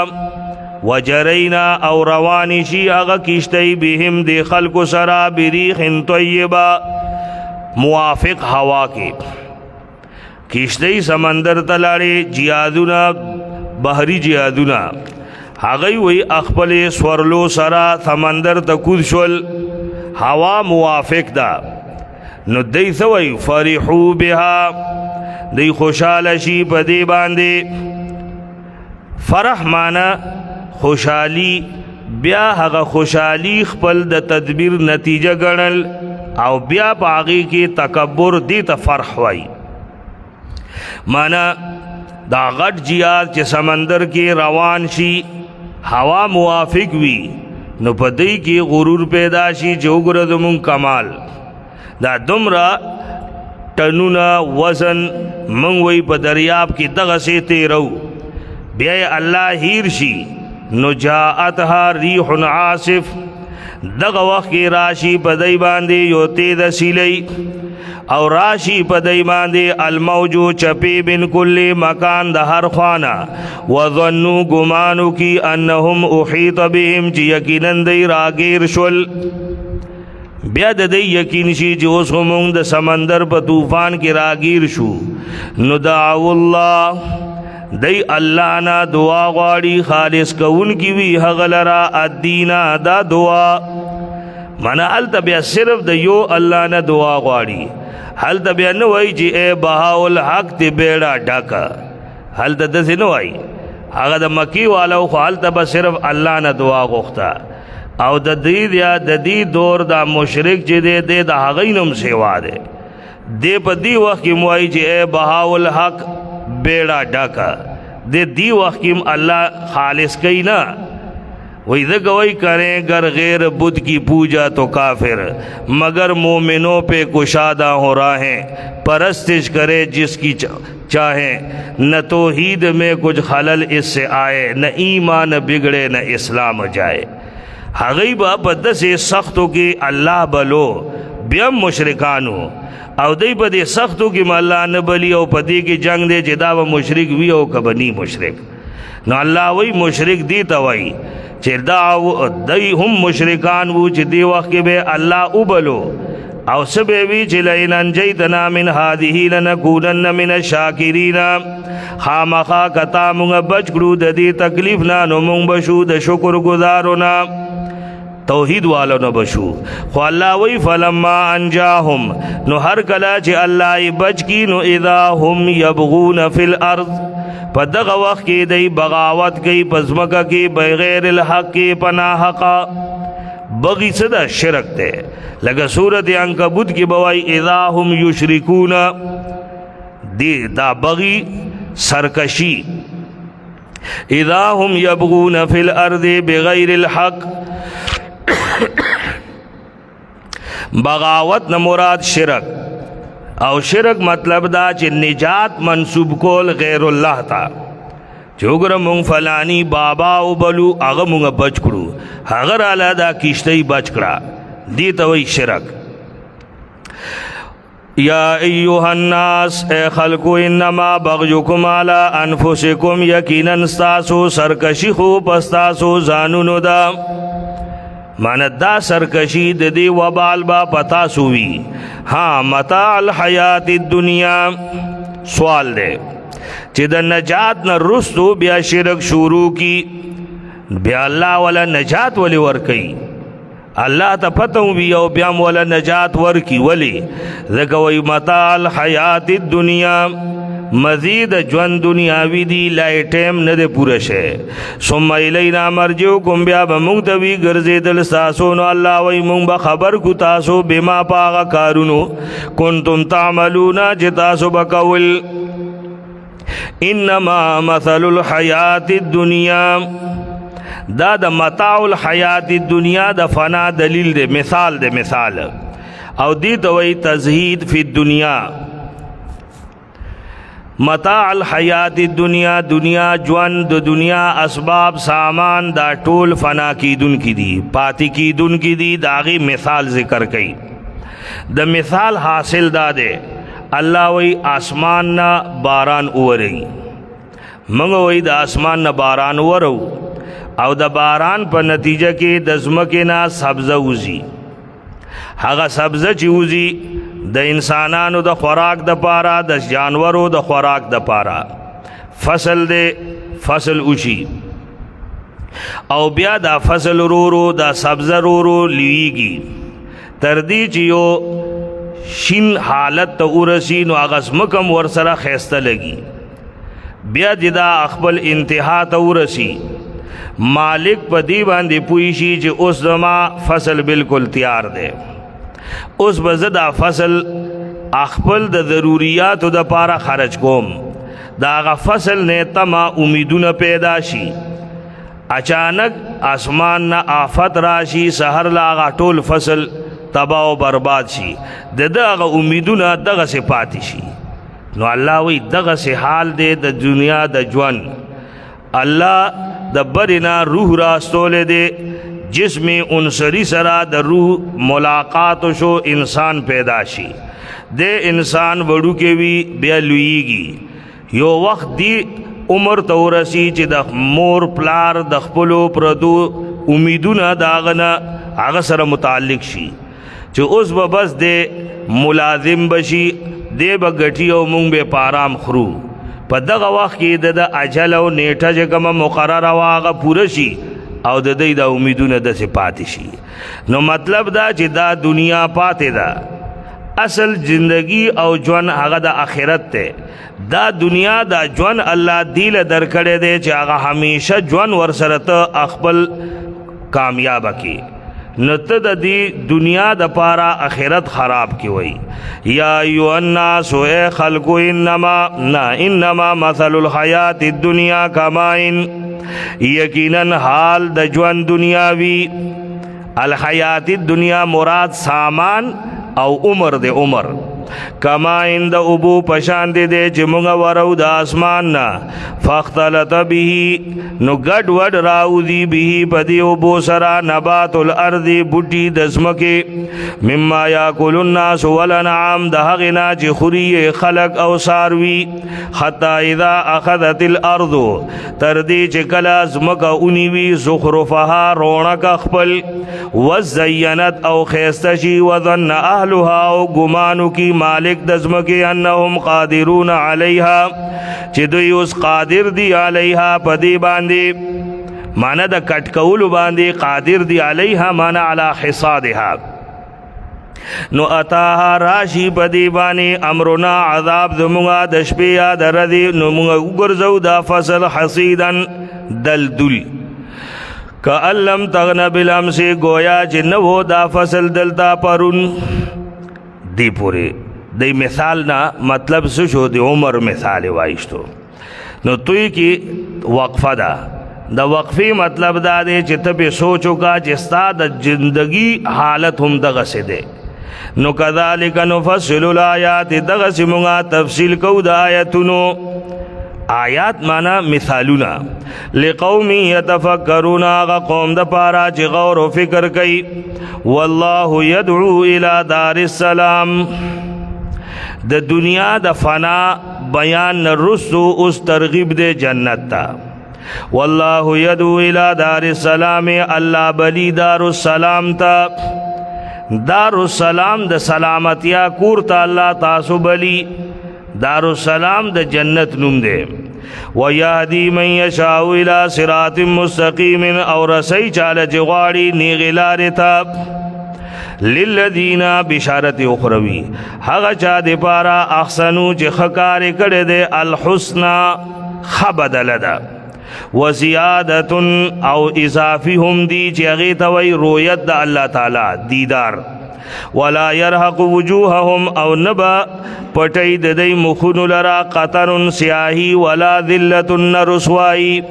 وجرینا او روانی شي هغه کشتی بهم د خلق سرا بریح طیبه موافق هوا کې کشتی سمندر تلاړي جهازونه بحری جهادونه هغه وی خپل سورلو سرا سمندر ته کود شول هوا موافق ده. نو دی سوی فرحو بها دی خوشحال شي په دې باندې. فرح معنا خوشحالی، بیا هغه خوشحالی خپل د تدبیر نتیجه ګڼل او بیا په هغې کې تکبر، دې ته فرح وایي. معنا دا غټ جیاد چې سمندر کې روان شي، هوا موافق وي، نو په دې کې غرور پیدا شي چې وګوره زمونږ کمال، دا دومره ټنونه وزن مونږ وی په دریاب کې دغسې تیرو، بیا یې الله هیر شي، نو جاءتها ریح عاصف، دغه وخت کې راشي په دی باندې یو تیز سیلی، او راشي په دی باندې الموجو چپی بن کل مکان د هر خوانا، وظنو گمانو کی انهم احیط بهم چې یقینا دی راگیر شول. بیا د دی یقین شي چې اوس موږ د سمندر په طوفان کې راگیر شو، نو دعو الله، دی الله نا دعا غواړي، خالص کون کی وی هغه لرا الدینا دا دعا. مانا هلته بیا صرف د یو الله نه دعا غواړي، هلته بیا نه وایي چې اے بهاء الحق تی بیړه ډکه، هلته داسې نه وایي. هغه د مکی والو خو هلته به صرف الله نه دعا غوښته، او د دې دور دا مشرک چې دی د هغې نوم سیوا دی، دی په دې وخت کې مو وایي چې اے بهاء الحق بیڑا ڈاکا، دی وقت کی اللہ خالص کئی نا، وہی دگوئی کریں گر غیر بدھ کی پوجا تو کافر، مگر مومنوں پہ کشادہ ہو راہیں، پرستش کرے جس کی چاہیں، نہ توحید میں کچھ خلل اس سے آئے، نہ ایمان بگڑے نہ اسلام جائے. حغیبہ بدس سختوں کی اللہ بلو بیم مشرکانو، او دی په دې سختو کې الله نه بلی، او په دې کې جنگ دی چې دا به مشرک وي او که به نی مشرک. نو الله وی مشرک دی ته وایي چې دی هم مشرکان وو چې دی وخت کې به الله وبلو، او څه به وي چې لئن انجیتنا من هذه لنکونن من الشاکرین، خامخا کتا مونږ بچ کړو د دې تکلیف نه، نو مونږ به شو د شکر گزارو نه، توحید والو نو بشو. خو الله وی فلما انجاهم، نو هر کلا چې الله بچ کی، نو اذا هم یبغون فی الارض، په دغه وخت کې دی بغاوت کوي په ځمکه کې بغیر الحق کې پناه حقا. بغي څه ده؟ شرک ده. لکه سورۃ عنکبوت کې بوای اذا هم یشرکون، دی دا بغي سرکشی. اذا هم یبغون فی الارض بغیر الحق، بغاوت نه مراد شرک، او شرک مطلب دا چې نجات منسوب کول غیر الله تا، چې وګوره مونږ فلانی بابا او بلو هغه مونږ بچ کړو، هغه راله دا کشتۍ بچ کړه، دې ته وایي شرک. یا ایها الناس، اے خلقو، انما بغیکم علی انفسکم، یقینا ستاسو سرکشی خو پستاسو ځانونو ده. مانا دا سرکشی د دی وبال با پتا سوی. ہاں متاع الحیات الدنیا، سوال دے چې د نجات نه رستو بیا شرک شروع کی، بیا اللہ والا نجات ولی ورکی، اللہ تا پتوں بی او بیام والا نجات ورکی، ولی ذکوی متاع الحیات الدنیا، مزید جوان دنیاوی دی لائے ٹیم ندے پورا شے. ثم الینا مرجعکم، بیا با مونگ توی گرزی دل ساسو، نو اللہ وی مونگ با خبر کو تاسو بما پاغا کارونو کنتم تعملونا چی تاسو بکول. انما مثل الحیات الدنیا، دا دا متاع الحیات الدنیا دا فنا دلیل دے، مثال دے، مثال. او دی توی تزہید فی الدنیا، متاع الحیات الدنیا، دنیا جوان د دنیا اسباب سامان دا ټول فنا کیدون کی دی، پاتی کیدون کی دی. داغی مثال ذکر کئی. دا مثال حاصل دا دے، اللہ وی آسمان نا باران اورئی، منگو وی دا آسمان نا باران اورو، او دا باران پر نتیجہ کے دزمکے نا سبزہ اوزی، هغه سبزه چې وزي د انسانانو د خوراک د پاره، د جانورو د خوراک د پاره، فصل دے فصل اوشي، او بیا دا فصل رو دا سبزه رو لیگی، تردی چې یو شین حالت ته ورسی نو هغه ځمکه ور سره ښایسته لګي. بیا چې دا خپل انتها ته ورسی مالک په دې باندې پوه شي چې اوس زما فصل بالکل تیار دی، اوس به زه دا فصل خپل د ضروریاتو د پاره خرج کوم. دا هغه فصل نه تما امیدونه پیدا شي. اچانک اسمان نه آفت راشي، سحر لا هغه ټول فصل تباہ و برباد شي، د هغه امیدونه دغسې پاتې شي. نو الله وی دغسې حال دی د دنیا د ژوند. الله د برینا روح راستولی دی، جسم عنصری سره د روح ملاقات شو، انسان پیدا شي. د انسان وړوکی وي بیا لویږي، یو وخت دی عمر ته ورسی چې د مور پلار د خپلو پردو امیدونه د هغه سره متعلق شي چې اوس به بس د ملازم بشي، دی به ګټي او مونږ به په آرام خورو. په دغه وخت کې د اجل او نیټه چې کومه مقرره وه هغه پوره شي او د دوی د امیدونه داسې پاتې شي. نو مطلب دا چې دا دنیا پاتې ده، اصل زندگی او ژوند هغه د آخرت ته. دا دنیا دا ژوند الله دیل درکړی دی چې هغه همیشه ژوند ورسره ته خپل کامیابه کی، نو ته د دې دنیا د پاره آخرت خراب کی وی. یا ایها الناس اے خلقو انما مثل الحیات الدنیا کمائن، یقینا حال د ژوند دنیاوی. الحیات الدنیا مراد سامان او عمر د عمر. کما اند ابو پشان دے چې مونږ ورو د اسمان نه، فاختلط به نو ګډ وډ راوځي به په دې اوبو سره نبات الارض بوټي د ځمکې، مما یاکل الناس والانعام د هغې نه چې خوري خلق او څاروي، حتی اذا اخذت الارض تر دې چې کله ځمکه ونیوي زخرفها رونق خپل، وزینت او ښایسته شي، وظن اهلها او ګمانو کی مالک د ځمکې انهم قادرون علیها چې دوی اوس قادر دی علیها په دې باندې، معنی د کټ کولو باندې قادر دی علیها معنی علی حصادها. نو اتاها راشي په دې باندې امرنا عذاب زمونږه د شپې یا د ورځې، نو مونږ وګرځو دا فصل حصیدن دلدل، کأن لم تغن بالامس گویا چې نه و دا فصل دلتا پرون. دی پوری دی مثال نا مطلب څه شو؟ د عمر مثال وایشتو. نو توی کی وقفه ده، د وقفی مطلب دا دی چې ته په سوچ وکړه چې ستا د زندگی حالت هم دغسې دی. نو کذالک نفصل الآیات، دغسې مونږه تفصیل کو د آیتونو. آیات مانا مثالونا، لقوم یتفکرون، آغا قوم دا پارا چی غور و فکر کئی. واللہ یدعو الى دار السلام، دا دنیا دا فنا بیان نرسو اس ترغیب دے جنت تا. واللہ یدعو الى دار السلام، اللہ بلی دار السلام تا. دار السلام دا سلامتیا کورتا اللہ تاسو بلی، دار السلام د جنت نوم دے. وَيَهْدِي مَنْ يَشَاءُ إِلَى صِرَاطٍ مُسْتَقِيمٍ، اور رسئی چاله چې غواړي نیغې لارې ته. للذین بشارت اخروی، هغه چا د پاره احسنو چې ښه کار یې کړی دی، الحسنی ښه بدله ده، وزیادت او اضافي هم دی چې هغې ته وایي رؤیت د الله تعالی دیدار. ولا يرهق وجوههم، او نبا پټی د دی مخونو لرا قطر سیاهی، ولا ذلت رسوائی،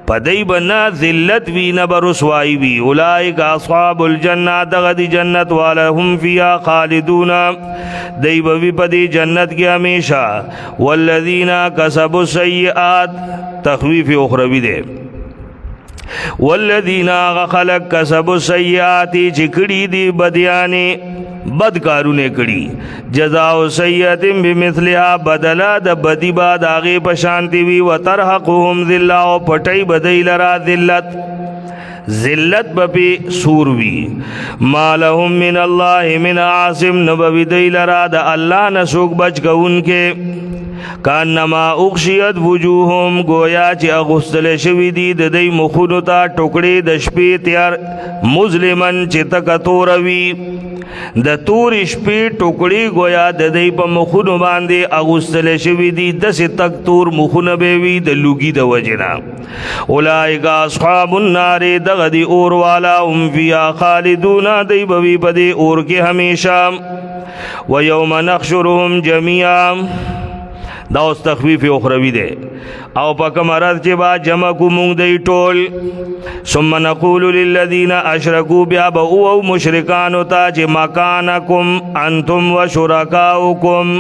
پدی بنا ذلت وی نبا رسوائی وی. اولئک اصحاب الجنہ، دغدی جنت والا، هم فیها خالدون، دی بوی پدی جنت کی ہمیشہ. والذین کسبوا السیئات، تخویف اخروی دے. والذین خلق کسبوا السیئات، چکڑی دی بدیانی بدکارونه کړي، جزاء سیئات بمثلها، بدلا د بدی باد هغه په شانتی وی. وترحقهم ذلہ، او پټي بدی لرا ذلت، ذلت بپی سور وی. ما لهم من الله من عاصم، نبوی دی لرا د الله نسوک بچ کون کے. کانما اغشیت وجوههم گویا چې اغوستل شوي دي د دوی مخونو ته ټوکړې د شپې تیار مظلمن چې تکه توره وي د تورې شپې ټوکړې گویا د دوی په مخونو باندې اغوستل شوي دي داسې تک تور مخونه به وي د لوګي د وجې نه اولئک اصحاب النار دغه دی اور والا هم فیها خالدون دی به وي په دې اور کې همیشه ویوم نحشرهم جمیعا دا اوس تخفیف اخروی دی او په کوم ورځ چې با جمع کو مونږ دی ټول ثم نقول للذین اشرکوا بیا به او مشرکانو ته چې مکانکم انتم وشرکاؤکم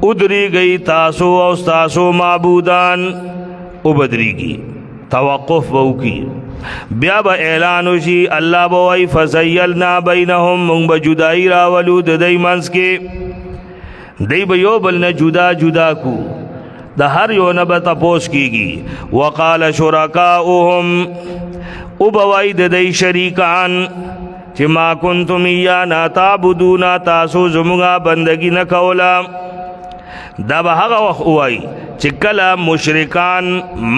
ادریږئ تاسو او تاسو معبودان وبدریږي توقف به وکړي بیا به اعلان وشي الله به وایي فزیلنا بینهم مونږ به جدایي راولو د دوی منځ کې دی به یو بل نه جدا جدا کو د هر یو نه به تپوس کیږي وقال شرکاؤهم او به وایي د دوی شریکان چې ما کنتم ایانا تعبدون تاسو زموږه بندګي نه کوله دا به هغه وخت وایي چې کله مشرکان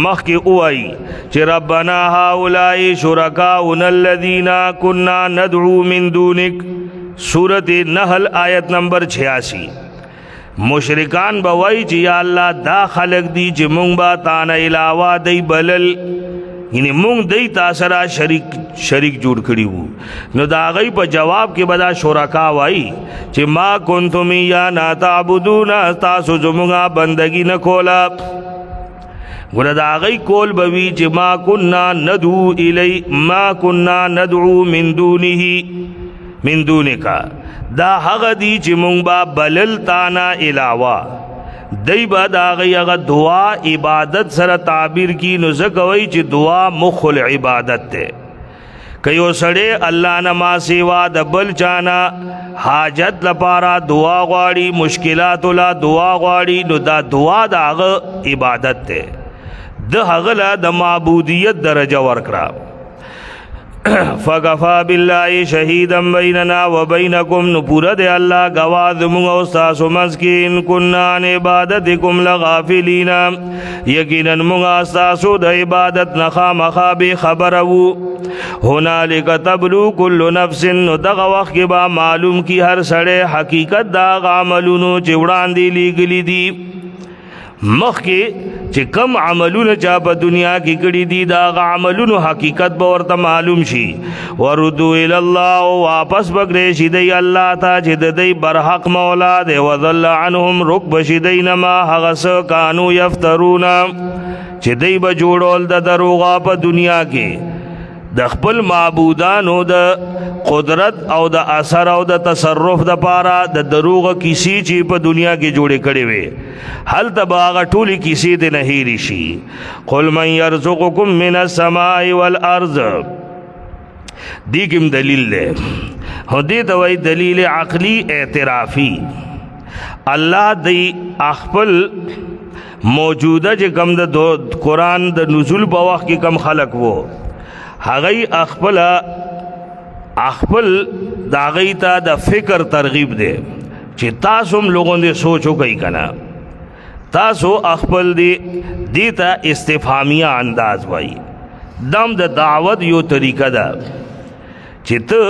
مخکې وایي چې ربنا هؤلاء شرکاؤنا الذین کنا ندعو من دونک سورۃ نحل آیت نمبر 86 مشرکان به وایي چې یا الله دا خلق دي چې مونږ به تانه علاوه دی بلل یعنی مونږ دی تا سره شریک جوړ کړي وو نو دا هغوی په جواب کې به دا شرکا وایي چې ما کنتم ایانا تعبدون تاسو زموږه بندګي نه کوله ګوره د هغوی کول به وي چې ما کنا ندعو من دونک دا هغه دی چې مونږ به بلل تانا علاوه دی با دا هغوی هغه دعا عبادت سره تعبیر کی نو ځکه وایي چې دعا مخ العبادت دی که یو سړی الله نه ما سیوا د بل چانا حاجت لپاره دعا غواړي مشکلات لا دعا غواړي نو دا دعا د هغه عبادت دی د هغه له د معبودیت درجه ورکړه فکفا بالله شهیدا بیننا وبینکم نو پورا دی الله گواه زموږ او ستاسو منځ کې ان کنا عن عبادتکم لغافلین یقینا موږ ستاسو د عبادت نه خامخا بې خبره وو هنالک تبلو کل نفس نو دغه وخت کې به معلوم کی هر سړی حقیقت د هغه عملونو چې وړاندې لیږلي دي مخکې چې کم عملونه چا په دنیا کې کړي دي دا هغه عملونو حقیقت به ورته معلوم شي وردو الی الله واپس بګرې شي دی الله ته چې د دی برحق مولا دی وضل عنهم رکب شي دی نه ما هغه څه کانو یفترون چې دی به جوړول د دروغه په دنیا کې د خپل معبودانو د قدرت او د اثر او د تصرف د پاره د دروغ کیسې چې په دنیا کې جوړې کړې وي هل تباغ ټولي کیسې د نه هېرې شي قل من يرزقكم من السماء والارض دی کوم دلیل دی هو دې ته وایي دلیل عقلی اعترافي الله دی خپل موجوده چې کم د قرآن د نزول په وخت کې کم خلق وو هغوی خپل د هغوی ته د فکر ترغیب دی چې تاسو هم لوگوں دې سوچ وکئ که نه تاسو خپل دې ته استفهامیه انداز وایي دم د دعوت یو طریقه ده چې ته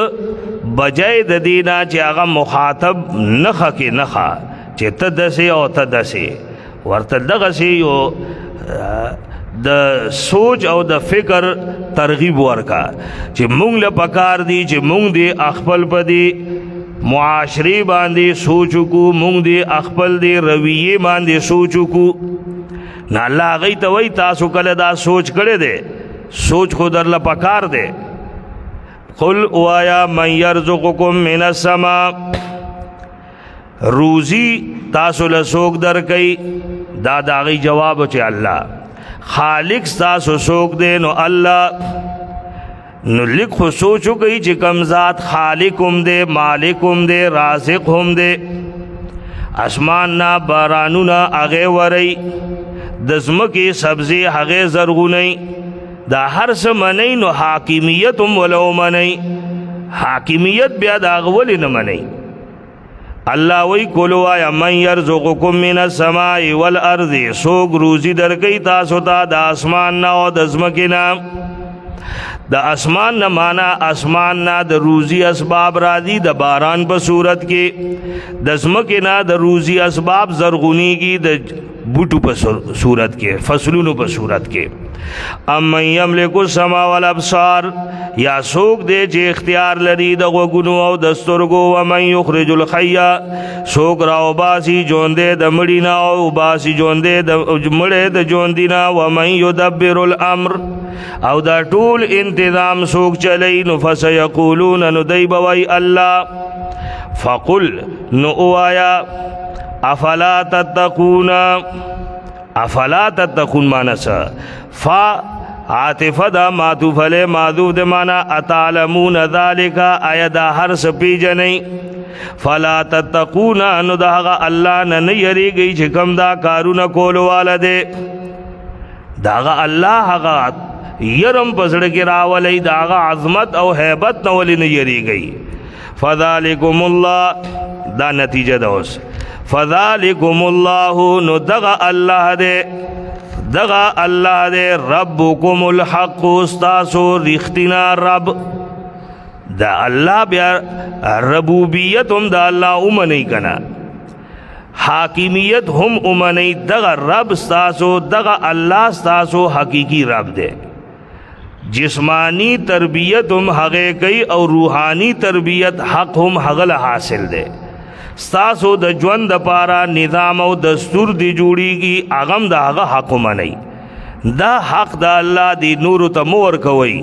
بجای د دې نه چې هغه مخاطب نخه کې نخه چې ته دسې او ته دسې ورته دغسې یو د سوچ او د فکر ترغیب ورکا چې مونږ له پکار دی چې مونږ دی خپل په دی معاشري باندې سوچ کو مونږ دی خپل دی رویه باندې سوچ کو نه الله هغوی ته وایي تاسو کله دا سوچ کړی دی سوچ خو در له پکار دی قل وایا من یرزقکم من السماء روزی تاسو له څوک درکوي دا د هغوی جواب چې الله خالق ستاسو څوک دی نو الله نو لږ خو سوچ وکئ چې کم ذات خالق هم دی مالک هم دی رازق هم دی اسمان نه بارانونه هغې ورئ د ځمکې سبزي هغې زرغونئ دا هر څه منئ نو حاکمیت هم ولو منئ حاکمیت بیا د هغه ولې نه منئ اللہ وی کلو آیا من یرزقکم من السماء والارض سوک روزی در کئی تاسو تا دا اسمان نا و دزمکنا دا اسمان نا مانا اسمان نا دا روزی اسباب را دی دا باران پا صورت کے دزمکنا دا روزی اسباب زرغونی کی دا بوٹو پا صورت کے فصلونو پا صورت کے امن یملک السماء والابصار یا سوک دے چے اختیار لری دا غوگنو او دسترگو ومن یخرج الخی سوک راو باسی جوندے دا مڑینا او باسی جوندے دا مڑے دا جوندینا ومن یدبر الامر او دا طول انتظام سوک چلی نفس یقولون ندی بوئی اللہ فقل نو آیا افلا تتقون مانسا فا عاطف دا معطوف علی معذوف دا مانا اتعلمون ذالکا آیا دا ہر سپی جنئی فلا تتقون انو دا غا اللہ ننیری گئی چکم دا کارون کولو والا دے دا غا اللہ غا یرم پسڑ کے راولی دا غا عظمت او حیبت نولی نیری گئی فذالکم اللہ دا نتیجہ دوس فذالکم اللہ نو دغا اللہ دے ربکم الحق استاسو رختنا رب دا اللہ بیا ربوبیت ہم دا اللہ امنی کنا حاکمیت ہم امنی دغا رب استاسو دغا اللہ استاسو حقیقی رب دے جسمانی تربیت ہم حقے کئی اور روحانی تربیت حق ہم حقل حاصل دے ستاسو د ژوند د پارا نظام او دستور دی جوړی کی اغم دا هغه حق منئی دا حق دا الله دی نور ته مور کوي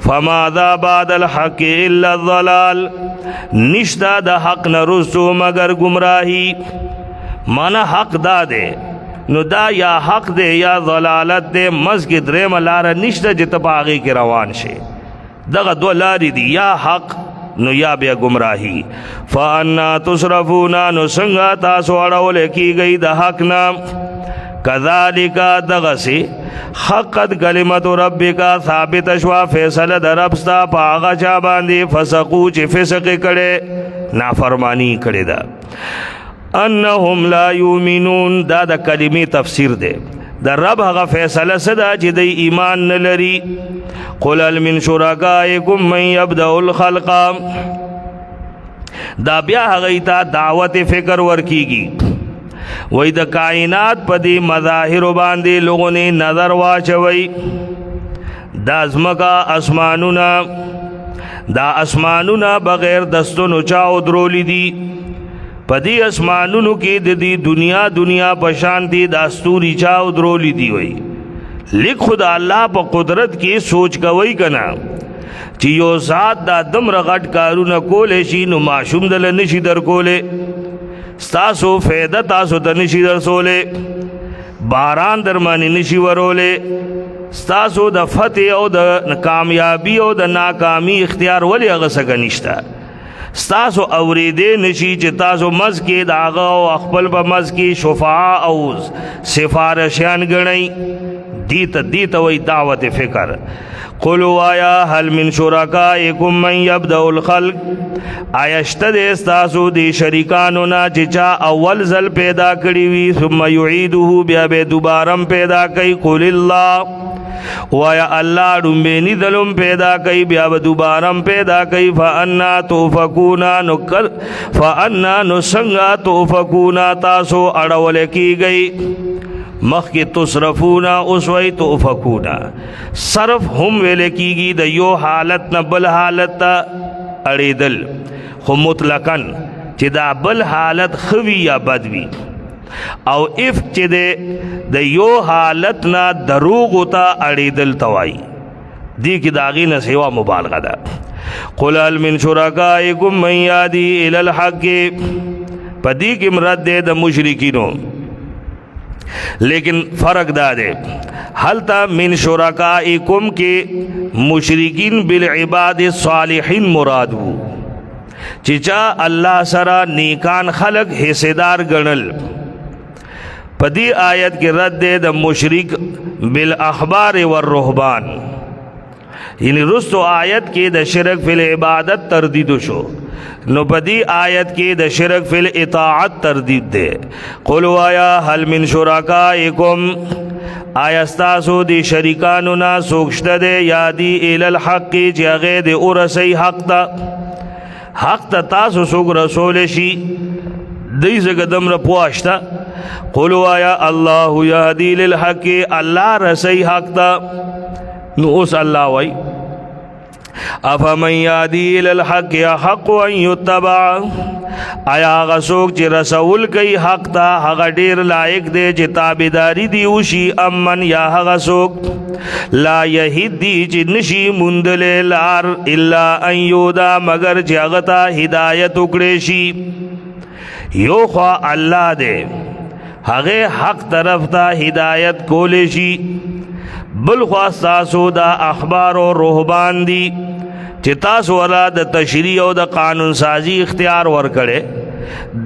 فماذا بعد الحق الا الضلال نشتا د حق نه رسو مگر گمراهی مانا حق دا دے نو دا یا حق دے یا ضلالت دے مسجد ریم لار نشتا جت باغی کی روان شے دغه دو لاری دی یا حق نو یا بیا گمراہی فانا تصرفونا نو سنگا تاسو اڑول کی گئی دا حق نام کذالکا دغسی حقت کلمت ربکا ثابت شوا فیصل در ربستا پا آغا چا باندی فسقو چی فسق کڑے نافرمانی کڑے دا انہم لا یومنون دا دا کلمی تفسیر دے دا رب هغه فیصله صدا چې دی ایمان نلری قل هل من شرکائکم من یبدأ الخلق دا بیا هغه ته دعوت فکر ورکیږي وای د کائنات په دې مظاهر باندې لوگوں نے نظر واچوي دا ازمکا اسمانونا بغیر دستونو چاو درولی دی پدی اسمانونو کی دی دنیا پشانتی داستوری چاو درولی دی وئی لیک خدا اللہ پا قدرت کی سوچ کوئی کنا چی یو ذات دا دمر غٹ کارو نکولے شی نو معشوم دل نشی در کولے ستاسو فیدہ تاسو تا نشی در سولے باران درمانی نشی ورولے ستاسو دا فتح او دا کامیابی او دا ناکامی اختیار ولی اغسکا نشتا ستاسو اوریدے نشی چی تاسو مز کے داغا و اخبل با مز کی شفاعہ او سفارشیان گنئی دیتا وی دعوت فکر قلو آیا حل من شرکائکم من یبدأ الخلق آیشت دے ستاسو دی شریکانونا چچا اول زل پیدا کریوی ثم یعیدوہو بیا بے دوبارم پیدا کئی قل اللہ وایا اللہ ڈنبینی ظلم پیدا کئی بیا دوبارم پیدا کئی فانا نسنگا توفکونا تاسو اڑول کی گئی مخ کی تصرفونا اسوئی توفکونا صرف ہم ویلے کی گی دا یو حالت نا بل حالت تا اڑی دل خو مطلقاً چی دا بل حالت خوی یا بدوی او افق چی دے دا یو حالت نا دروغ تا اڑی دل توائی دی کی داغی نا سوا مبالغہ دا قل هل من شرکائکم من یادی الى الحق پا دی کی مرد دے دا مشرکینوں لیکن فرق دا دے حل تا من شرکائکم کے مشرکین بالعباد الصالحین مراد ہو چچا اللہ سرا نیکان خلق حصدار گنل پدی آیت کے رد دے دا مشرک بالاخبار والرہبان یعنی رستو آیت کے دا شرک فی العبادت تردید شو نو بدی آیت کې د شرک فی الاطاعت تردید ده. قل وایا هل من شرکائکم آیا استاسو دی شریکانو نا سوکشته ده یادی الی الحق چې هغه د ورسی حق تا تاسو سوک رسول شي دی زګدم را پواشتا. قل وایا الله یهدی للحق الله رسی حق تا. نو اوس الله وای افمن یهدی للحق حق ان یتبع آیا غسوک چې رسول کوي حق تا هغه ډیر لایق دی چې تابعداري دی وشي امن یا هغه سوک لا یهدی چې نشي مندل لار الا ان یودا مگر چې هغه ته هدایت وکړي شي. یو خو الله دی هغه حق طرف ته هدایت کول شي بل خو تاسو دا اخبار او رهبان دي چې تاسو ولا د تشریع او د قانون سازی اختیار ورکړي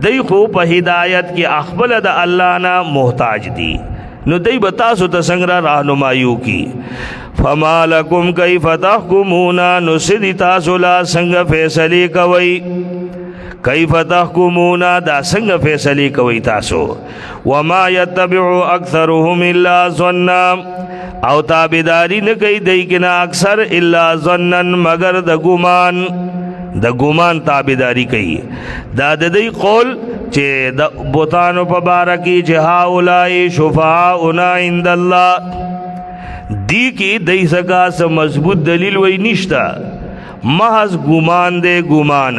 دی خو په هدایت کې اخبل د الله نه محتاج دي نو دی به تاسو ته څنګه راهنمایو کی. فما لکم کیف تحکمون نو سدی تاسو لا څنګه فیصله کوي کیف تحکمون دا څنګه فیصله کوي تاسو. وما یتبع اکثرهم الا ظنا او تابعداری نه کوي دی کنا اکثر الا ظنا مگر د ګمان تابعداری کوي. دا د دې قول چې د بوتانو په باره کې چې هؤلاء شفعاؤنا عند الله دی کې دی څخه مضبوط دلیل وای نشتا محض ګمان دی ګمان.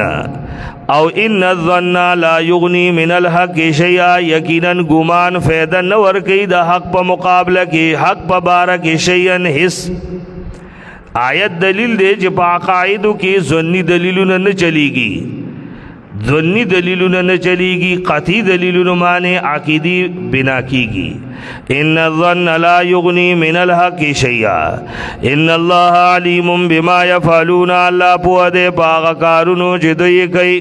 او ان الظن لا یغنی من الحق شیئا یقینا ګمان فائدہ نه ورکوي د حق په مقابله کې حق په باره کې شیئا حس. آیت دلیل دی چې په عقایدو کې ظنی دلیلونه نه چلیږي قطعی دلیلونه معنی عقیدی بنا کیږي. ان الظن لا یغنی من الحق شیئا ان الله علیم بما یفعلون الله په دې باغ کارونو چې دوی کوي.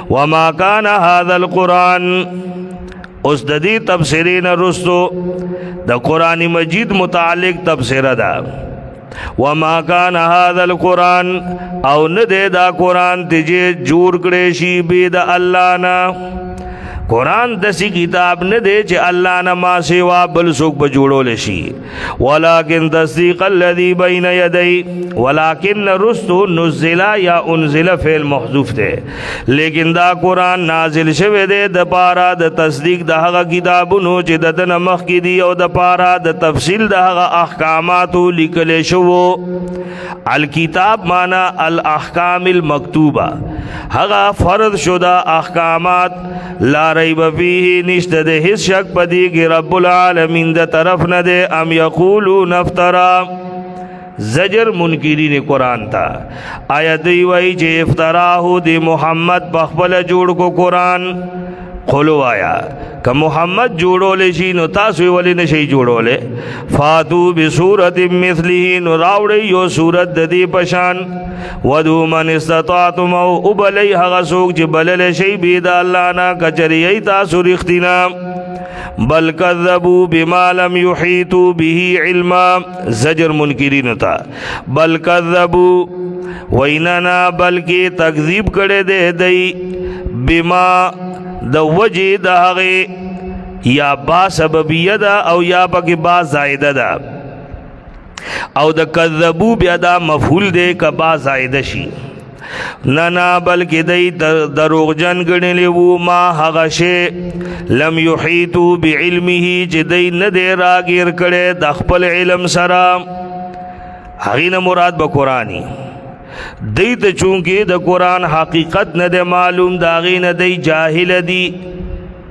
وما کان هذا القرآن اوس د دې تفسیرین رستو د قرآن مجید متعلق تفسیر ده. وما کان هذا القرآن او نه دی دا قرآن تجې جوړ کړي شي بې د الله نه. قرآن دسی کتاب نه دی چې الله نه ما سوا بل څوک به جوړول شي. ولکن تصدیق الذی بین یدی ولکن رستو نزل یا انزل فعل محذوف ده لیکن دا قرآن نازل شوی دی د پاره د تصدیق د هغه کتابونو چې د دنه مخکې دي او د پاره د تفصیل د هغه احکاماتو لیکل شوو. الکتاب معنا الاحکام المکتوبه هغه فرض شده احکامات لا ریب فیه نشته د هیڅ شک پدې کې رب العالمین د طرف نه ده. ام یقولون افترا زجر منکرین قرآن تا آیا دی وای چې افتراهو دی محمد بخبل جوړ کو قرآن. قلو آیا که محمد جوړول شي نو تاسو ولی نشي جوړول. فاتو بصورت مثله نو راوړی یو صورت د دې پشان. ودو من استطاعتم او ابلی هغه څوک چې بلل شي بيد الله نه کچری تاسو رښتینا. بل کذبوا بما لم يحيطوا به علما زجر منکرین تا بل کذبوا ویننا بلکې تکذیب کړي دے دی بما د وجه د هغه یا با سببیه ده او یا پکې با زائده ده او د کذبو بیا دا مفعول ده که با زائده شي. نه بلکې دی دروغجن ګڼلی وو ما هغه شی لم یحیطو بعلمه چې دی نه دی راګیر کړی د خپل علم سره. هغې نه مراد به قرآني دی ته چونکې د قرآن حقیقت نه دی معلوم د هغې نه دی جاهل دي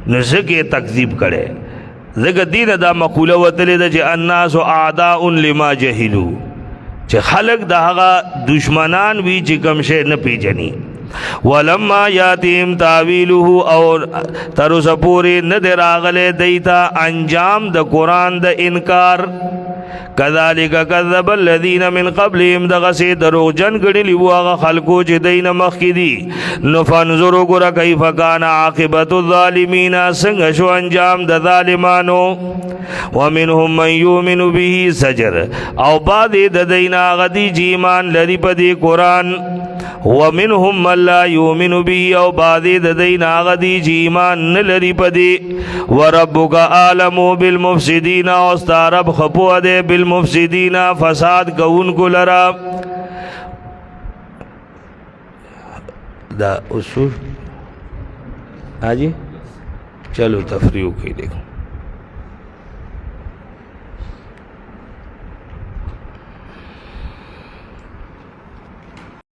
نو ځکه تکذیب کړی. ځکه دې نه دا مقوله وتلې ده چې الناس اعداء لما جهلو چې خلق د هغه دشمنان وي چې کوم شی نه پیژني. ولما یاتیم تاویله او تر اوسه پورې نه دی راغلی دیتا انجام د قرآن د انکار. کذالک کذب الذین من قبلهم دغسی دروغجن ګڼلي وو هغه خلکو چې دین مخکې دي. نو فانظروا ګوره کیف کان عاقبت الظالمین څنګه شو انجام د ظالمانو. ومنهم من یؤمن به زجر او بعد د دین هغه دي چې ایمان لري په دې قرآن. ومنهم من لا یؤمن به او بعضی د دین هغه دي چې ایمان نه لري په دې وربک اعلم بالمفسدین او ستا رب خپوه دی بالمفسدین فساد کوونکو لرا دا اصول حاجی چلو تفریح کی دیکھو